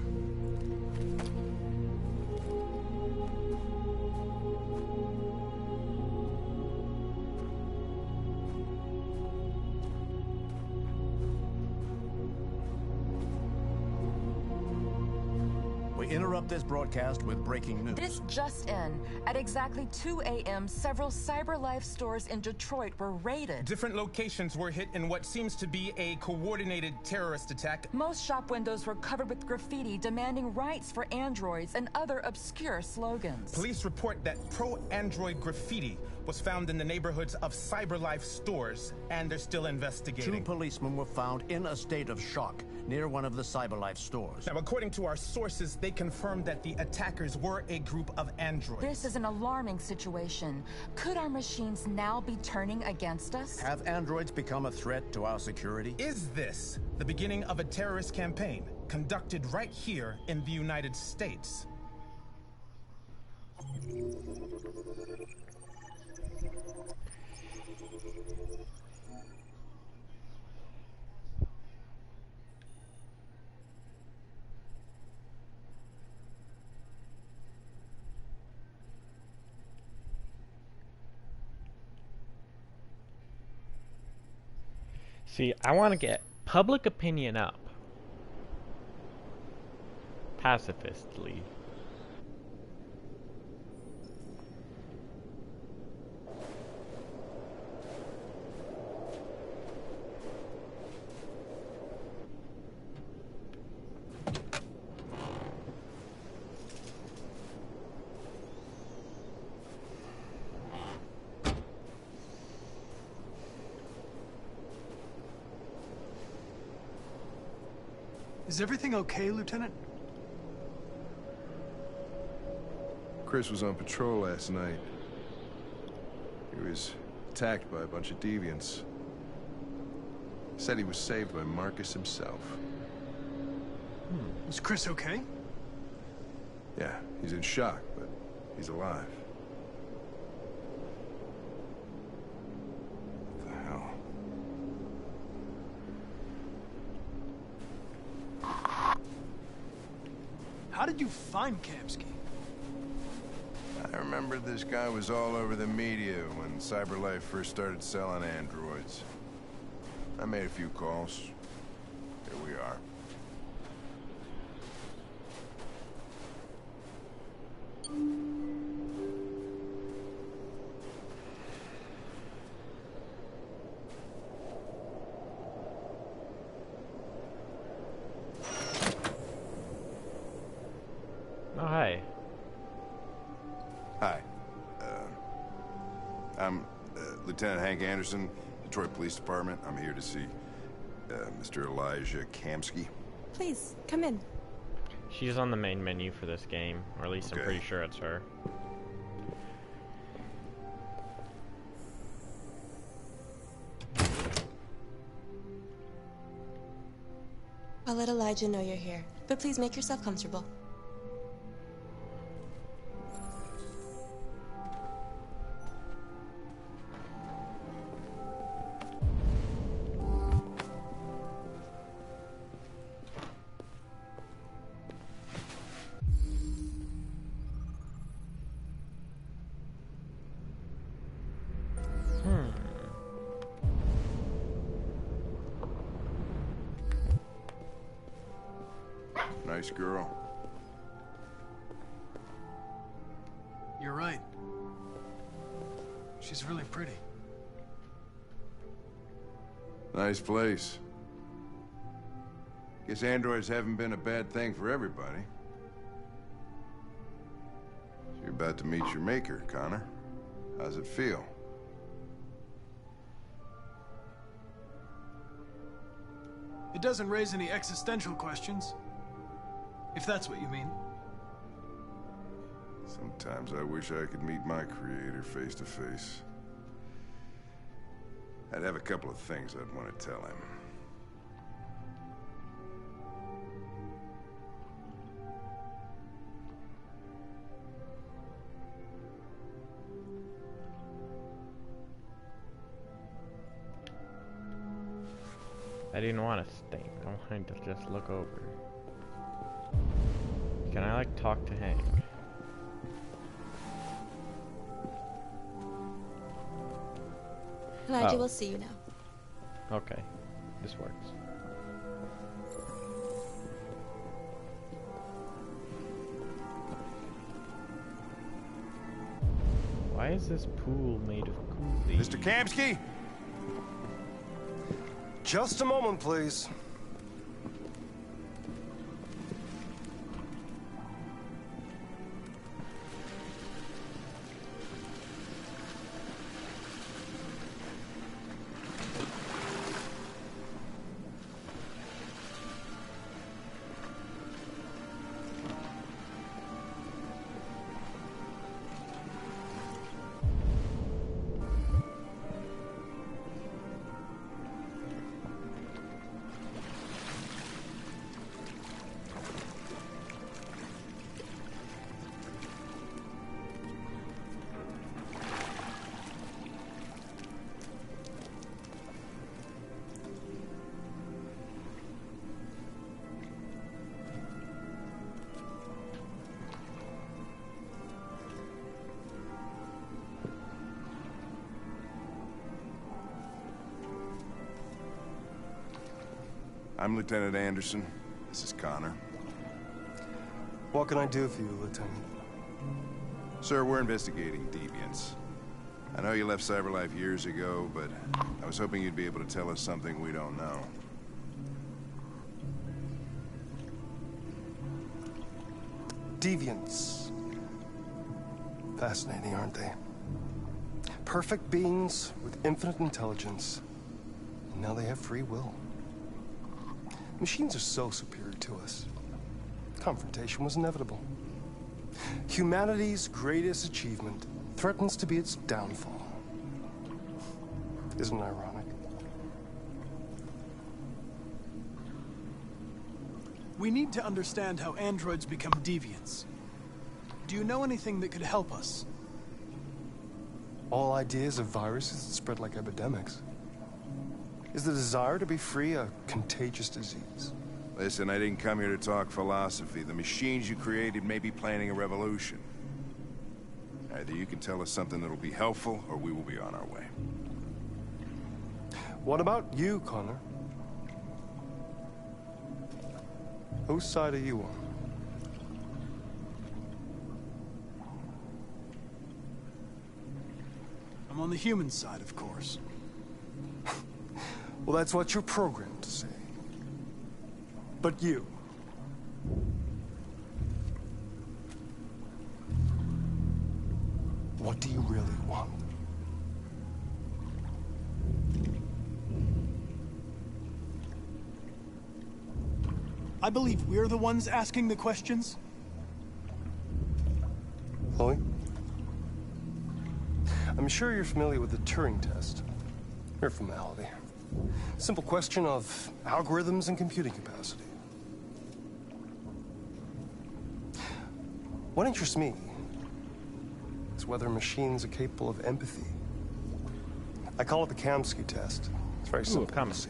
We interrupt this broadcast with breaking news. This just in. At exactly 2 a.m., several CyberLife stores in Detroit were raided. Different locations were hit in what seems to be a coordinated terrorist attack. Most shop windows were covered with graffiti demanding rights for androids and other obscure slogans. Police report that pro-android graffiti was found in the neighborhoods of CyberLife stores, and they're still investigating. 2 policemen were found in a state of shock near one of the CyberLife stores. Now, according to our sources, they confirmed that the attackers were a group of androids. This is an alarming situation. Could our machines now be turning against us? Have androids become a threat to our security? Is this the beginning of a terrorist campaign conducted right here in the United States? See, I want to get public opinion up. Pacifistly. Is everything okay, Lieutenant? Chris was on patrol last night. He was attacked by a bunch of deviants. Said he was saved by Marcus himself. Is Chris okay? Yeah, he's in shock, but he's alive. What the hell? How did you find Kamsky? I remember this guy was all over the media when CyberLife first started selling androids. I made a few calls. Here we are. Oh, hi. Hi. I'm Lieutenant Hank Anderson, Detroit Police Department. I'm here to see Mr. Elijah Kamsky. Please, come in. She's on the main menu for this game, or at least I'm Okay. pretty sure it's her. I'll let Elijah know you're here, but please make yourself comfortable. nice girl. You're right. She's really pretty. Nice place. Guess androids haven't been a bad thing for everybody. So you're about to meet your maker, Connor. How's it feel? It doesn't raise any existential questions. If that's what you mean. Sometimes I wish I could meet my creator face to face. I'd have a couple of things I'd want to tell him. I didn't want to stink. I wanted to just look over. Can I, like, talk to Hank? Elijah will see you now. Okay. This works. Why is this pool made of kool-aid? Mr. Kamsky? Just a moment, please. I'm Lieutenant Anderson. This is Connor. What can I do for you, Lieutenant? Sir, we're investigating deviants. I know you left CyberLife years ago, but I was hoping you'd be able to tell us something we don't know. Deviants. Fascinating, aren't they? Perfect beings with infinite intelligence. And now they have free will. Machines are so superior to us. Confrontation was inevitable. Humanity's greatest achievement threatens to be its downfall. Isn't it ironic? We need to understand how androids become deviants. Do you know anything that could help us? All ideas of viruses that spread like epidemics. Is the desire to be free a contagious disease? Listen, I didn't come here to talk philosophy. The machines you created may be planning a revolution. Either you can tell us something that'll be helpful, or we will be on our way. What about you, Connor? Whose side are you on? I'm on the human side, of course. Well, that's what you're programmed to say. But you... what do you really want? I believe we're the ones asking the questions. Chloe? I'm sure you're familiar with the Turing test. Mere formality. Simple question of algorithms and computing capacity. What interests me is whether machines are capable of empathy. I call it the Kamsky test. It's very simple to see.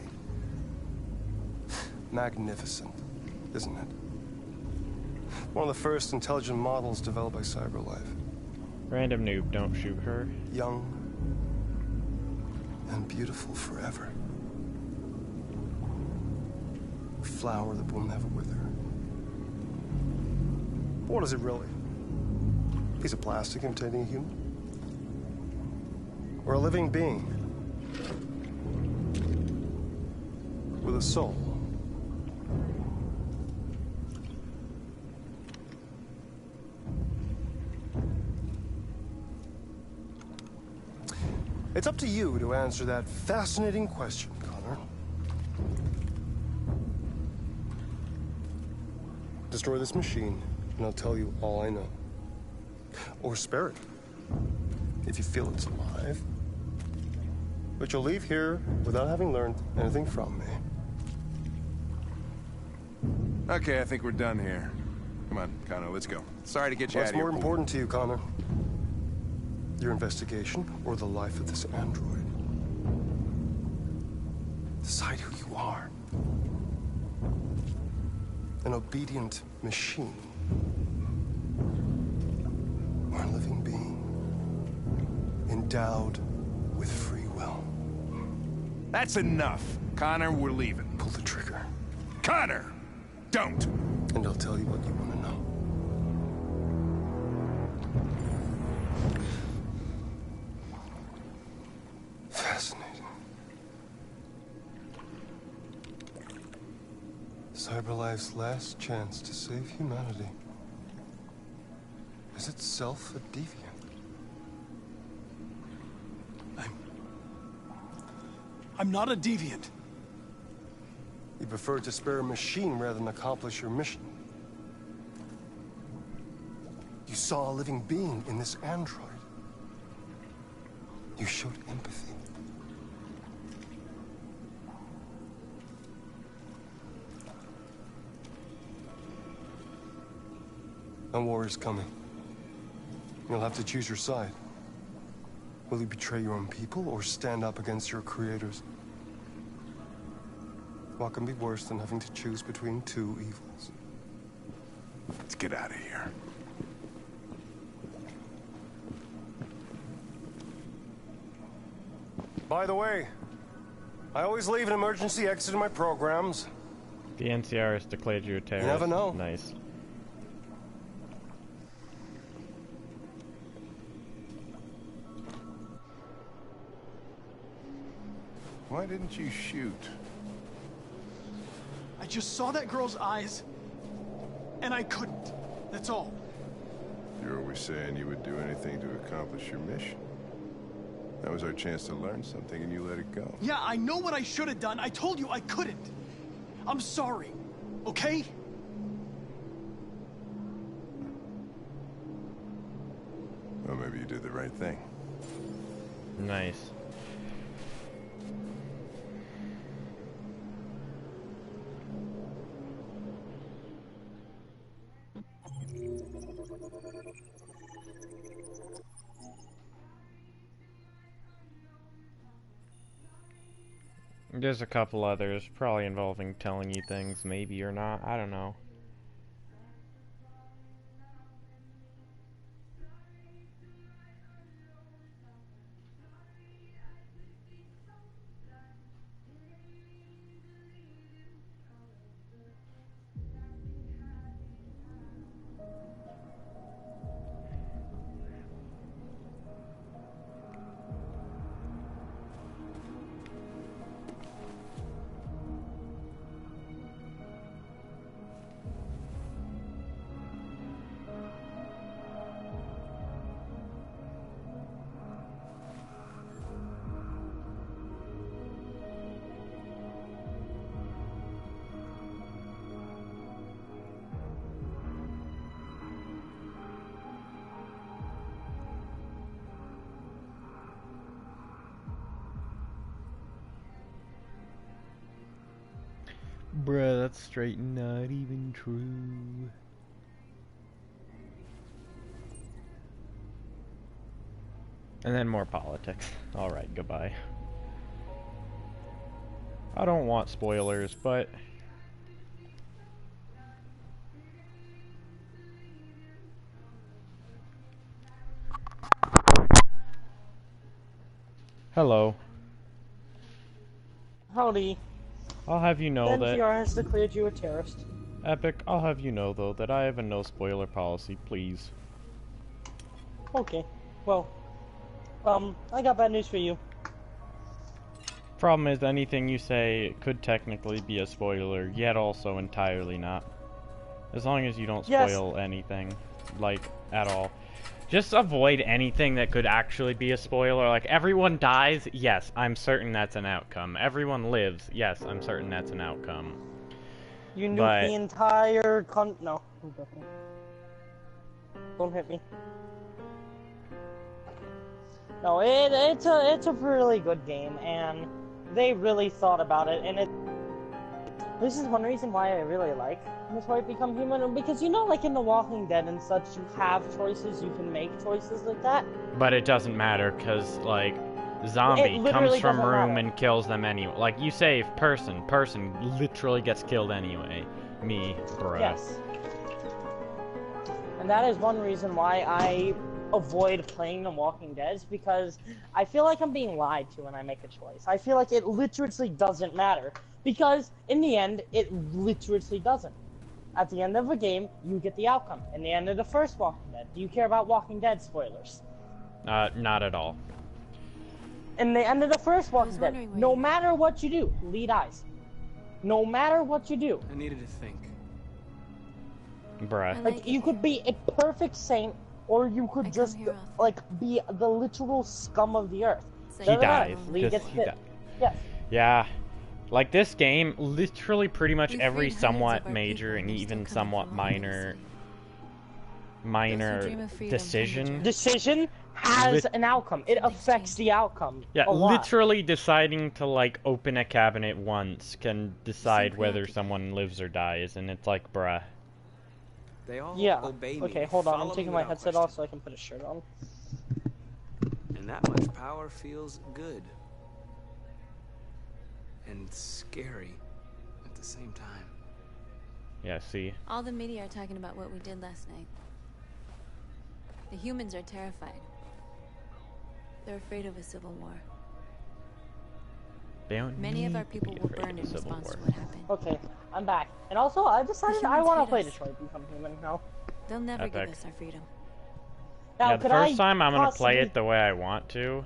Magnificent, isn't it? One of the first intelligent models developed by CyberLife. Random noob, don't shoot her. Young and beautiful forever. A flower that will never wither. What is it really? Piece of plastic imitating a human? Or a living being? With a soul? It's up to you to answer that fascinating question, Connor. Destroy this machine, and I'll tell you all I know. Or spare it, if you feel it's alive. But you'll leave here without having learned anything from me. Okay, I think we're done here. Come on, Connor, let's go. Sorry to get you out of here. What's more important to you, Connor? Your investigation or the life of this android? Decide who you are. An obedient machine. Or a living being. Endowed with free will. That's enough. Connor, we're leaving. Pull the trigger. Connor! Don't! And I'll tell you what you want to know. Fascinating. CyberLife's last chance to save humanity is itself a deviant. I'm not a deviant. You prefer to spare a machine rather than accomplish your mission. You saw a living being in this android. You showed empathy. A war is coming. You'll have to choose your side. Will you betray your own people or stand up against your creators? What can be worse than having to choose between two evils? Let's get out of here. By the way, I always leave an emergency exit in my programs. The NCR has declared you a terrorist. You never know. Nice. Why didn't you shoot? I just saw that girl's eyes, and I couldn't. That's all. You're always saying you would do anything to accomplish your mission. That was our chance to learn something, and you let it go. Yeah, I know what I should have done. I told you I couldn't. I'm sorry, okay? Well, maybe you did the right thing. Nice. There's a couple others, probably involving telling you things, maybe or not, I don't know. Bruh, that's straight not even true. And then more politics. Alright, goodbye. I don't want spoilers, but... Hello. Howdy. I'll have you know that... NCR has declared you a terrorist. Epic, I'll have you know, though, that I have a no-spoiler policy, please. Okay. Well, I got bad news for you. Problem is, anything you say could technically be a spoiler, yet also entirely not. As long as you don't spoil anything, like, at all. Just avoid anything that could actually be a spoiler. Like, everyone dies, yes, I'm certain that's an outcome. Everyone lives, yes, I'm certain that's an outcome. You nuke the entire no. Don't hit me. No, it's a really good game, and they really thought about it, and this is one reason why I really like Detroit Become Human, because you know, like in The Walking Dead and such, you have choices, you can make choices like that. But it doesn't matter, because, like, zombie comes from room and kills them anyway. Like, you save person literally gets killed anyway. Me, bruh. Yes. And that is one reason why I avoid playing The Walking Dead, because I feel like I'm being lied to when I make a choice. I feel like it literally doesn't matter, because in the end, it literally doesn't. At the end of a game, you get the outcome. In the end of the first Walking Dead, do you care about Walking Dead spoilers? Not at all. In the end of the first Walking Dead, no matter what you do, Lee dies. No matter what you do. I needed to think. Bruh. Like, you could be a perfect saint, or you could just, like, be the literal scum of the earth. He dies. Lee gets hit. Yes. Yeah. Like, this game, literally pretty much every somewhat major and even somewhat minor decision has an outcome. It affects the outcome. Yeah, literally deciding to, like, open a cabinet once can decide whether someone lives or dies, and it's like, bruh. They all obey me. Okay, hold on. I'm taking my headset off so I can put a shirt on. And that much power feels good. And scary at the same time. Yeah, see? All the media are talking about what we did last night. The humans are terrified. They're afraid of a civil war. Many of our people were burned in response to what happened. Okay, I'm back. And also, I decided I want to play Detroit Become Human now. They'll never give us our freedom. Now, yeah, the first time I'm gonna play it the way I want to.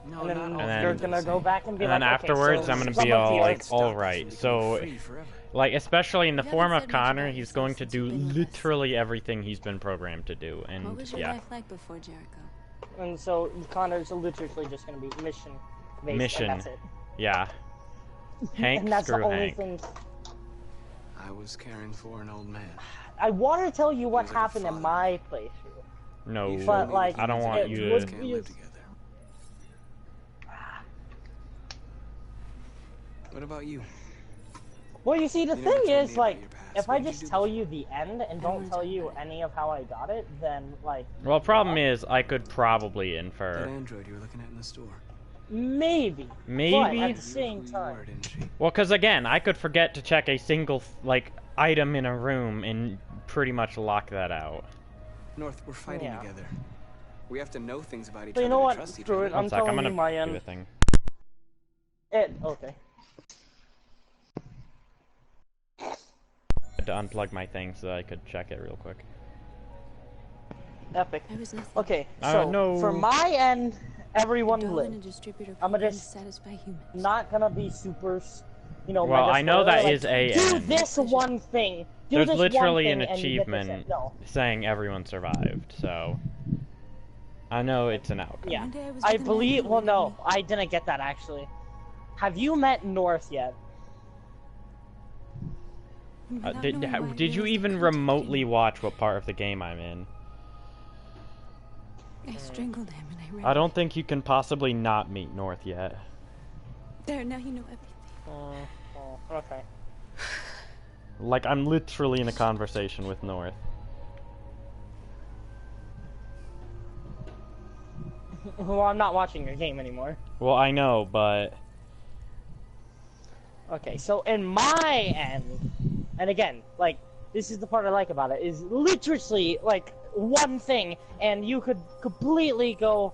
No, and then you're gonna go back and be like, and then afterwards, I'm gonna be all like, alright. So, like, especially in the form of Connor, he's going to do literally everything he's been programmed to do. And what was your life like before Jericho? And so, Connor's literally just gonna be mission-based, and that's it. Yeah. Hank, and that's screw the only Hank. thing. I was caring for an old man. I want to tell you what happened in my playthrough. No, but, like, I don't want you to. Live together. What about you? Well, you see, the thing is, like, if I just tell you the end and don't tell you any of how I got it, then, like... Well, problem is, I could probably infer. That android you were looking at in the store. Maybe. Maybe? But at the same time... Well, because again, I could forget to check a single, like, item in a room and pretty much lock that out. North, we're fighting together. We have to know things about each so other. You know what? Trust each Screw other. it. I'm telling you my end. Do a thing. Okay. I had to unplug my thing so that I could check it real quick. Epic. Okay, so no. For my end, everyone lived. I'm just not gonna be super, you know. Well, I know that like, is a do end. this one thing. Do There's this literally one an thing achievement saying everyone survived, so I know it's an outcome. Yeah, I believe. Well, no, I didn't get that actually. Have you met North yet? Did you even remotely watch what part of the game I'm in? I strangled him and I ran. I don't think you can possibly not meet North yet. There, now you know everything. Okay. Like, I'm literally in a conversation with North. Well, I'm not watching your game anymore. Well, I know, but... Okay, so in my end, and again, like, this is the part I like about it, is literally, like, one thing, and you could completely go,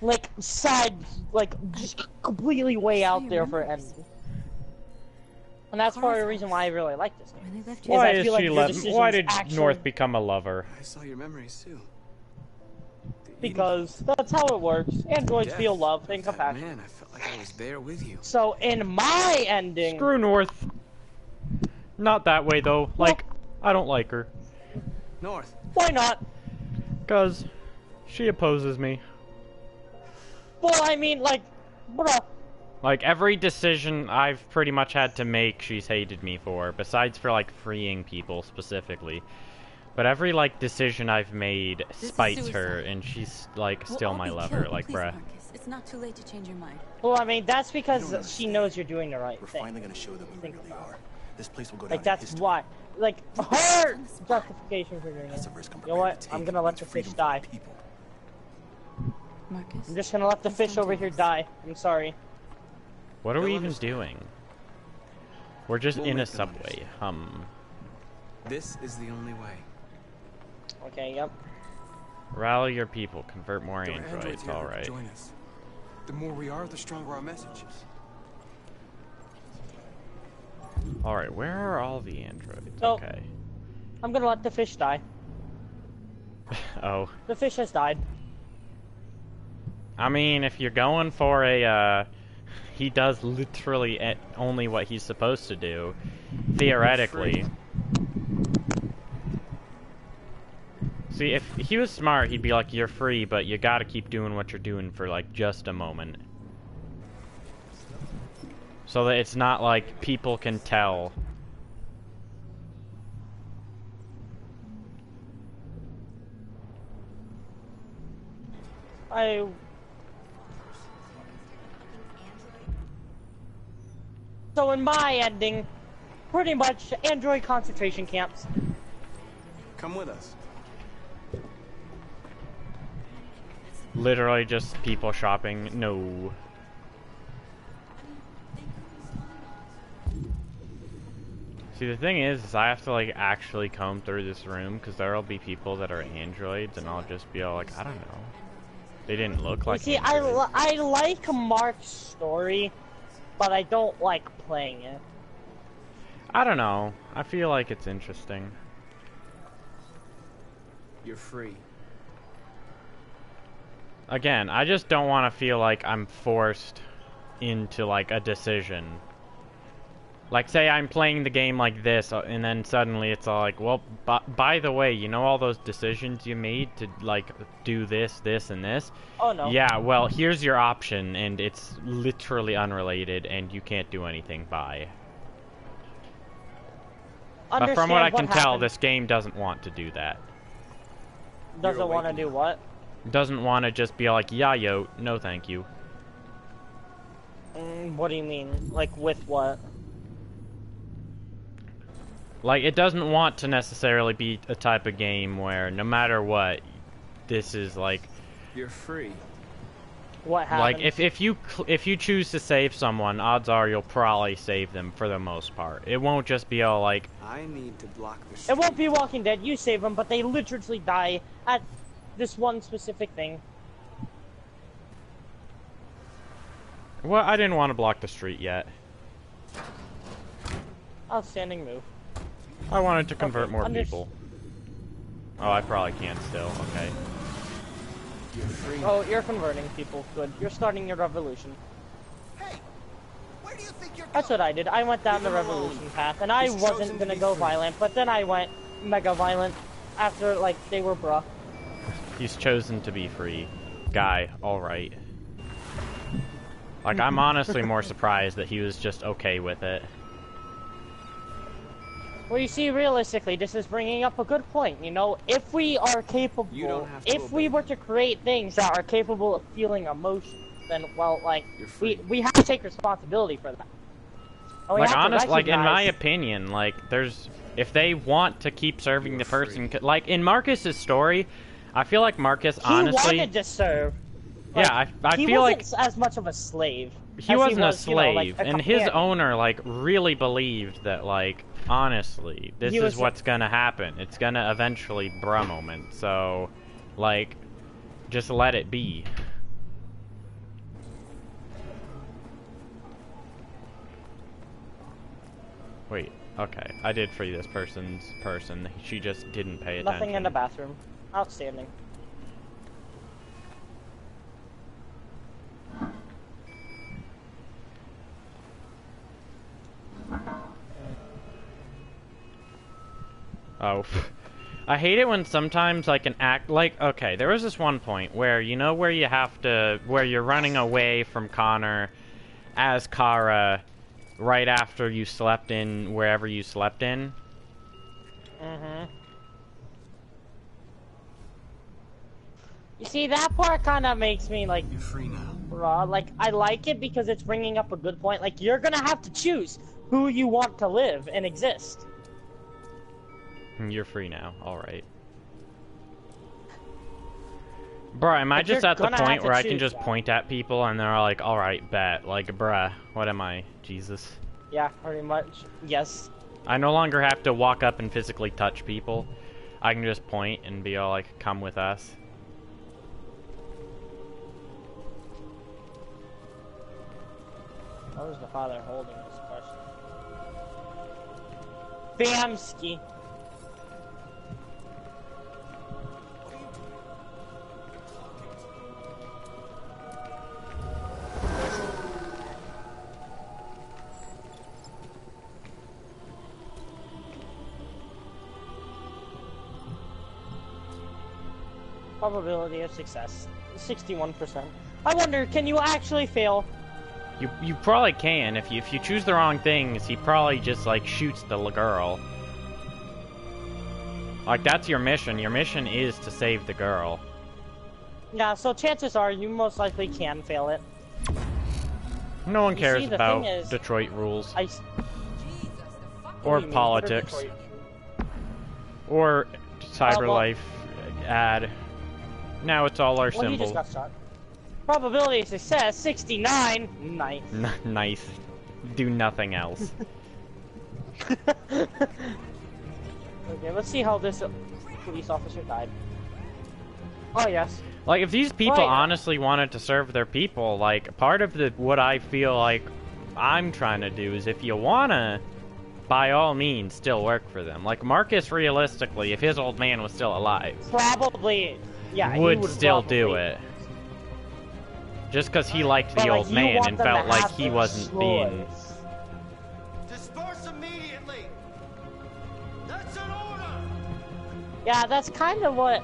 like, just completely way out there for ending. And that's part of the reason why I really like this game. When they left Why I is feel like she your let? decisions Why did actually- North become a lover? I saw your memories too. Because that's how it works. Androids Death feel love and of that compassion. Man, I felt like I was there with you. So in my ending, Screw North. Not that way though. Like, I don't like her. North. Why not? Cause she opposes me. Well, I mean, like, bruh. Like, every decision I've pretty much had to make, she's hated me for. Besides for, like, freeing people, specifically. But every, like, decision I've made spites her, and she's, like, still my lover. Like, bruh. Marcus. It's not too late to change your mind. Well, I mean, that's because she knows you're doing the right We're thing. finally gonna show them who we really are. This place will go down Like, in that's history. why. Like, her justification for doing it. You know what? I'm gonna let the fish die. Marcus. I'm just gonna let the fish over here die. I'm sorry. What are we even doing? We're just in a subway. This is the only way. Okay, yep. Rally your people, convert more There are androids, here who alright. can join us. The more we are, the stronger our message is. Alright, where are all the androids? So, Okay. I'm gonna let the fish die. Oh. The fish has died. I mean, if you're going for a, he does literally only what he's supposed to do, theoretically. See, if he was smart, he'd be like, you're free, but you gotta keep doing what you're doing for, like, just a moment. So that it's not like people can tell. So in my ending, pretty much android concentration camps. Come with us. Literally just people shopping. No. See, the thing is I have to, like, actually comb through this room, because there'll be people that are androids, and I'll just be all like, I don't know. They didn't look like See, androids. I like Mark's story, but I don't like playing it. I don't know. I feel like it's interesting. You're free. Again, I just don't want to feel like I'm forced into, like, a decision. Like, say I'm playing the game like this, and then suddenly it's all like, well, by the way, you know all those decisions you made to, like, do this, this, and this? Oh, no. Yeah, well, here's your option, and it's literally unrelated, and you can't do anything by. But from what I can tell, this game doesn't want to do that. Doesn't want to do what? Doesn't want to just be like, yeah, yo, no thank you. What do you mean? Like, with what? Like, it doesn't want to necessarily be a type of game where, no matter what, this is like... You're free. What happens? Like, if you choose to save someone, odds are you'll probably save them for the most part. It won't just be all like... I need to block the street. It won't be Walking Dead, you save them, but they literally die at this one specific thing. Well, I didn't want to block the street yet. Outstanding move. I wanted to convert more under- people. Oh, I probably can't still. Okay. You're free. Oh, you're converting people. Good. You're starting your revolution. That's what I did. I went down the revolution path, and I wasn't gonna go violent, but then I went mega violent after, like, they were bruh. He's chosen to be free. Guy, alright. Like, I'm honestly more surprised that he was just okay with it. Well, you see, realistically, this is bringing up a good point, you know? If we are capable, if we were to create things that are capable of feeling emotion, then, well, like, we have to take responsibility for that. And we Like, have to honest, like, in my recognize- opinion, like, if they want to keep serving the person, like, in Marcus's story, I feel like Marcus, honestly... He wanted to serve. Yeah, I he feel like... wasn't as much of a slave. He as wasn't a was, you know, slave, like, a and his companion. owner, like, really believed that, like, honestly, this He is was- what's gonna happen. It's gonna eventually bruh moment, so, like, just let it be. Wait, okay. I did free this person's person. She just didn't pay attention. Nothing in the bathroom. Outstanding. Oh. I hate it when sometimes like an act like okay, there was this one point where you know where you have to where you're running away from Connor as Kara right after you slept in wherever you slept in. You see, that part kind of makes me like You're free now. raw. Like I like it because it's bringing up a good point. Like you're gonna have to choose who you want to live and exist. You're free now. Alright. Bruh, am I Like, just you're at the gonna have point to where I can choose just that. point at people and they're like, alright, bet. Like, bruh, what am I? Jesus. Yeah, pretty much. Yes. I no longer have to walk up and physically touch people. I can just point and be all like, come with us. What was the father holding this question? Bamski. Probability of success, 61%. I wonder, can you actually fail? You probably can. If you choose the wrong things, he probably just like shoots the girl. Like that's your mission. Your mission is to save the girl. Yeah, so chances are you most likely can fail it. No one You cares see, the about thing is, Detroit rules. What Or do you mean? What are politics. Detroit- Or well- CyberLife ad. Now it's all our Well, he just symbol. got shot. Probability of success, 69. Nice. Nice. Do nothing else. Okay, let's see how this police officer died. Oh, yes. Like, if these people Right. honestly wanted to serve their people, like, part of what I feel like I'm trying to do is if you wanna, by all means, still work for them. Like, Marcus, realistically, if his old man was still alive, Probably, yeah, he would would still probably. do it. Just because he liked But, the like, old you man want and them to felt like have he the wasn't being... choice. Disperse immediately! That's an order! Yeah, that's kind of what,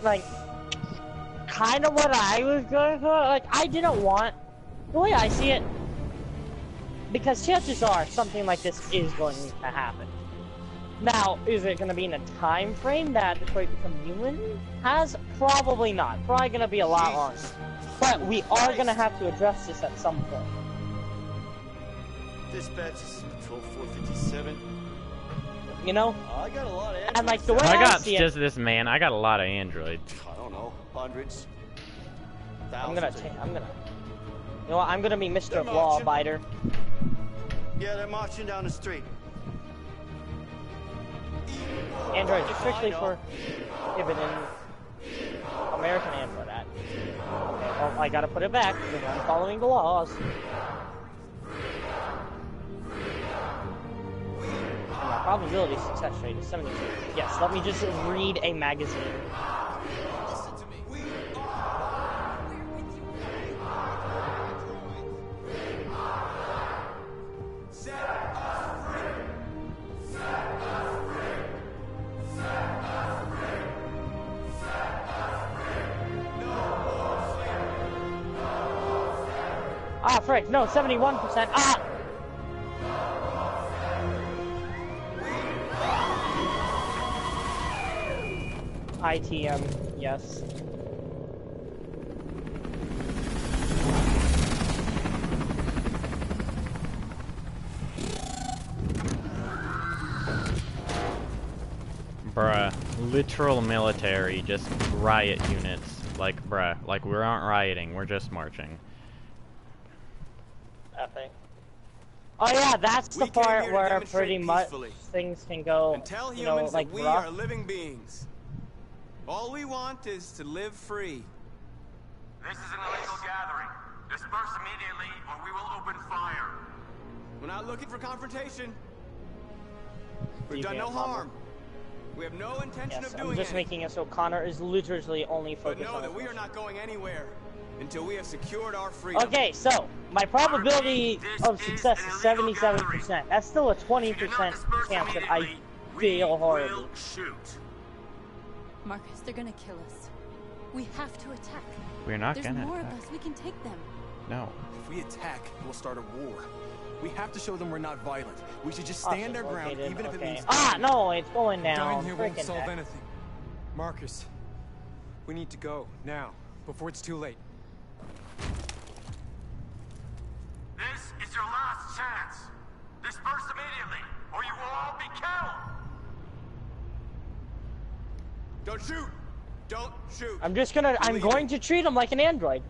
like, I was going for. Like, I didn't want, the way I see it, because chances are something like this is going to happen. Now, is it going to be in a time frame that Detroit Become Human has? Probably not. Probably going to be a lot longer. But we are going to have to address this at some point. Dispatch, this is Patrol 457. You know? I got a lot of And like the way I I got see it, just this man. I got a lot of androids. I don't know, hundreds. I'm gonna, you know what? I'm gonna be Mr. They're Law marching. Abider. Yeah, they're marching down the street. Android strictly for prohibited American Android Act. Okay, well, I gotta put it back because I'm following the laws. And my probability success rate is 72. Yes, let me just read a magazine. Ah, frick, no, 71%. Ah! ITM, yes. Bruh. Literal military, just riot units. Like, bruh. Like, we aren't rioting, we're just marching. Epic. Oh yeah, that's the part where pretty much things can go, And tell you know, humans like that we rough. are living beings. All we want is to live free. This is an illegal gathering. Disperse immediately or we will open fire. We're not looking for confrontation. We've done no harm. We have no intention of doing I'm just making it so Connor is literally only But focused know on that his we are mission. not going anywhere until we have secured our freedom. Okay, so my probability of success is 77%. That's still a 20% chance that I fail horribly. Marcus, they're gonna kill us. We have to attack. We're not There's gonna more attack. of us. We can take them. No. If we attack, we'll start a war. We have to show them we're not violent. We should just stand our ground, even if it means... No, it's going down. Dying here won't Freaking solve heck. anything. Marcus, we need to go, now, before it's too late. This is your last chance. Disperse immediately, or you will all be killed. Don't shoot! Don't shoot! I'm going to treat him like an android.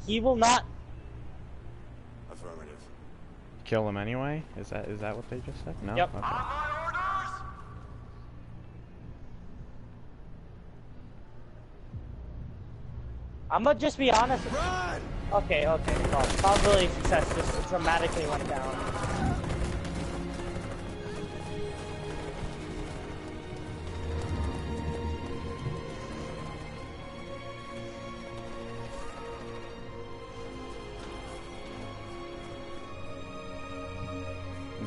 He will not. Affirmative. Kill him anyway? Is that what they just said? No? Yep. Okay. I'm gonna just be honest. Run! Okay. Well, probability of success just dramatically went down.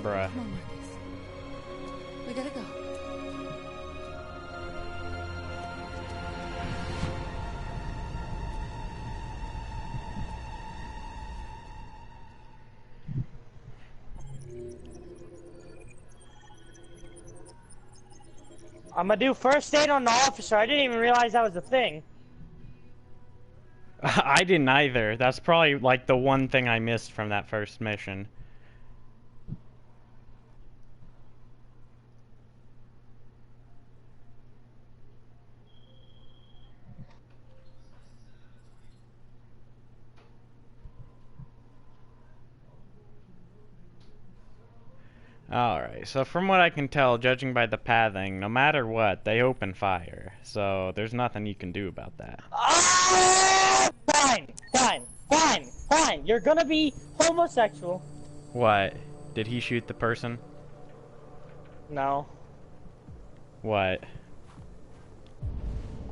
Bruh. Come on, Marcus. We gotta go. I'm gonna do first aid on the officer. I didn't even realize that was a thing. I didn't either. That's probably like the one thing I missed from that first mission. Alright, so from what I can tell, judging by the pathing, no matter what, they open fire. So there's nothing you can do about that. Fine. You're gonna be homosexual. What? Did he shoot the person? No. What?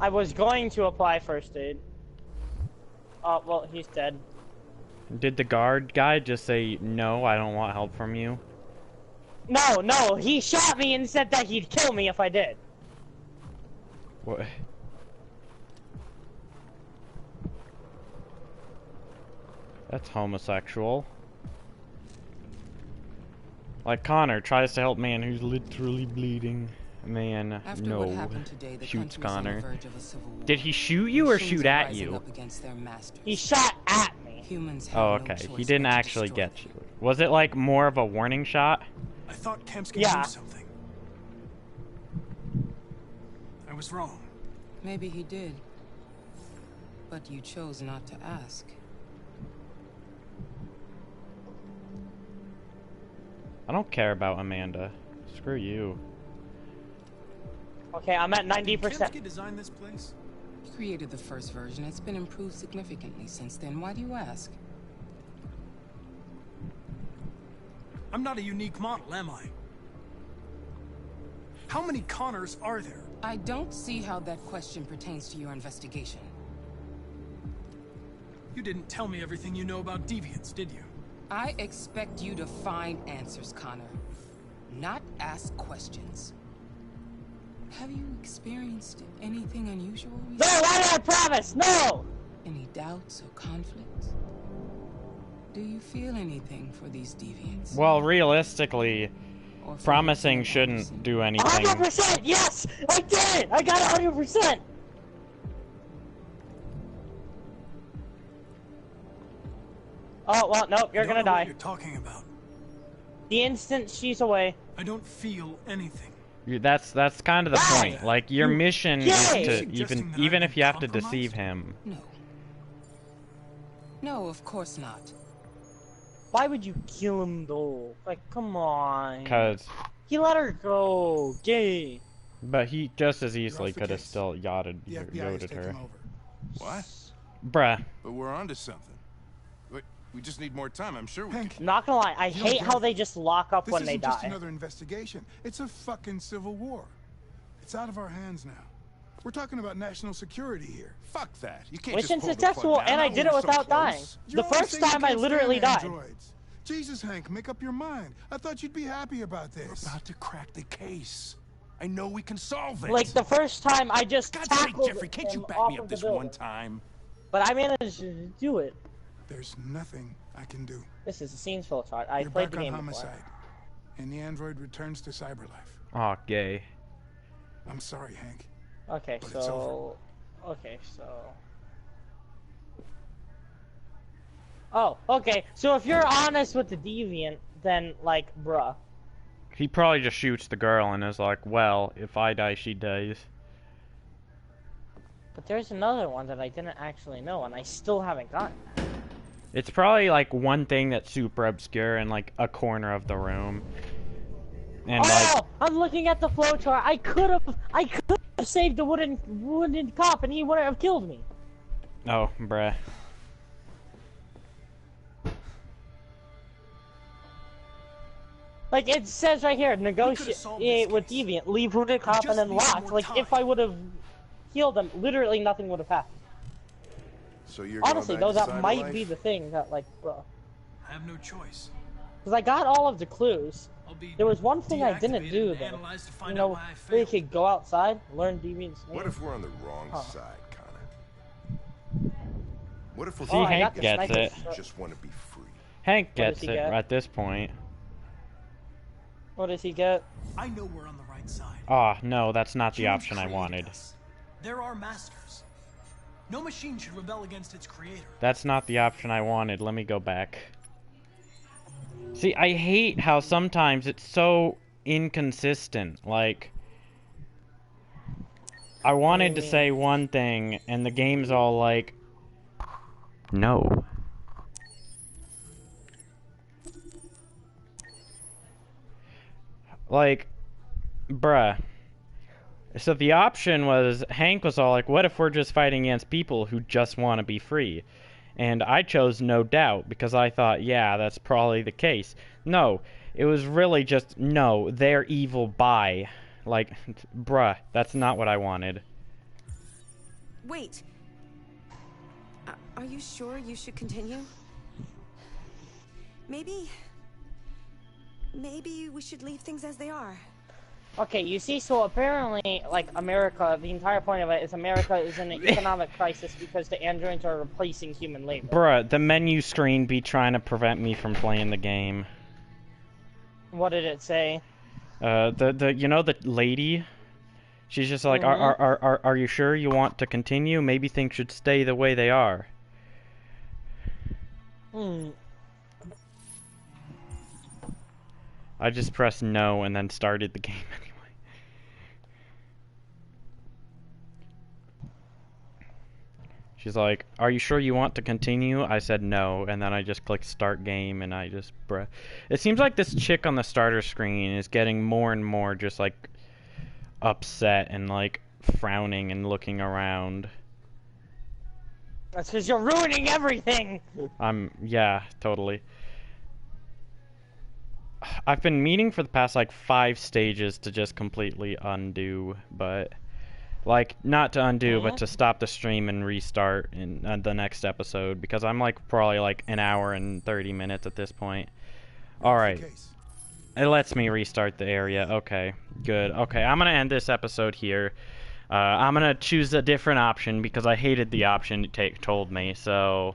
I was going to apply first aid. Oh, well, he's dead. Did the guard guy just say, no, I don't want help from you? No, he shot me and said that he'd kill me if I did. What? That's homosexual. Like Connor tries to help man who's literally bleeding. Man, After no. what happened today, the Shoots country's on the Connor. verge of a civil war. Did he shoot you or shoot at Machines are you? rising up against their masters. He shot at me. Humans have Oh, no okay. choice He didn't but to actually destroy get you. Was it like more of a warning shot? I thought Kemp's gonna do something. I was wrong. Maybe he did. But you chose not to ask. I don't care about Amanda. Screw you. Okay, I'm at 90%. Kemp's designed this place? He created the first version. It's been improved significantly since then. Why do you ask? I'm not a unique model, am I? How many Connors are there? I don't see how that question pertains to your investigation. You didn't tell me everything you know about deviants, did you? I expect you to find answers, Connor. Not ask questions. Have you experienced anything unusual recently? No, why did I promise? No! Any doubts or conflicts? Do you feel anything for these deviants? Well, realistically, promising shouldn't do anything. 100%! Yes! I did it! I got 100%! Oh, well, nope, you're gonna die. What you're talking about. The instant she's away. I don't feel anything. That's kind of the point. Like your mission is Yay! to even if you have to deceive him. No. No, of course not. Why would you kill him though? Like, come on. 'Cause. He let her go. Gay. But he just as easily could have still yoted her. What? Bruh. But we're onto something. Wait, We just need more time. I'm sure we Hank, can. Not gonna lie, I You don't hate get how it. they just lock up This when they isn't just die. another investigation. It's a fucking civil war. It's out of our hands now. We're talking about national security here. Fuck that. You can't Mission just pull the successful, plug now. and I Not did when it we're so without dying. close. The You're always first saying you time I can't literally stand died. androids. Jesus, Hank, make up your mind. I thought you'd be happy about this. We're about to crack the case. I know we can solve it. Like the first time I just God's sake, tackled Jeffrey, can't you him back off me up of the this building. one time? But I managed to do it. There's nothing I can do. This is a scenes full chart. I You're played back the on game homicide, before. and the android returns to cyberlife. Aw, gay. I'm sorry, Hank. Okay, But it's so... Okay, so... Oh, okay. So if you're honest with the deviant, then, like, bruh. He probably just shoots the girl and is like, well, if I die, she dies. But there's another one that I didn't actually know, and I still haven't gotten. It's probably like one thing that's super obscure in like a corner of the room. And Oh! I'm looking at the flowchart. I could have saved the wooden cop, and he wouldn't have killed me. oh, bruh. Like, it says right here, negotiate with deviant, leave wounded cop, and then locked. Like, if I would have healed them, literally nothing would have happened. So you're Honestly, going though, back that to might Cyberlife? be the thing that, like, bro. I have no choice. Because I got all of the clues. There was one thing I didn't do, and though. analyzed to You find know, out why I where you failed. could go outside, learn deviant's name. What if we're on the wrong side, Connor? What if we're See, Hank gets it. just want to be free? Hank What does gets he it get? at this point. What does he get? I know we're on the right side. Ah, no, that's not the Humans option I created wanted. us. They're our masters. No machine should rebel against its creator. That's not the option I wanted. Let me go back. See, I hate how sometimes it's so inconsistent. Like, I wanted to say one thing, and the game's all like, no. Like, bruh. So the option was, Hank was all like, what if we're just fighting against people who just want to be free? And I chose no doubt, because I thought, yeah, that's probably the case. No, it was really just, no, they're evil, bye. Like, bruh, that's not what I wanted. Wait. Are you sure you should continue? Maybe we should leave things as they are. Okay, you see, so apparently, like, America, the entire point of it is America is in an economic crisis because the androids are replacing human labor. Bruh, the menu screen be trying to prevent me from playing the game. What did it say? You know the lady? She's just like, are you sure you want to continue? Maybe things should stay the way they are. I just pressed no and then started the game anyway. She's like, are you sure you want to continue? I said no, and then I just clicked start game, and I just, bruh. It seems like this chick on the starter screen is getting more and more just, like, upset and, like, frowning and looking around. That's because you're ruining everything! Yeah, totally. I've been meaning for the past, like, 5 stages to just completely undo, but... Like, not to undo, but to stop the stream and restart in the next episode, because I'm, like, probably, like, an hour and 30 minutes at this point. Alright. It lets me restart the area. Okay, good. Okay, I'm gonna end this episode here. I'm gonna choose a different option, because I hated the option it told me, so...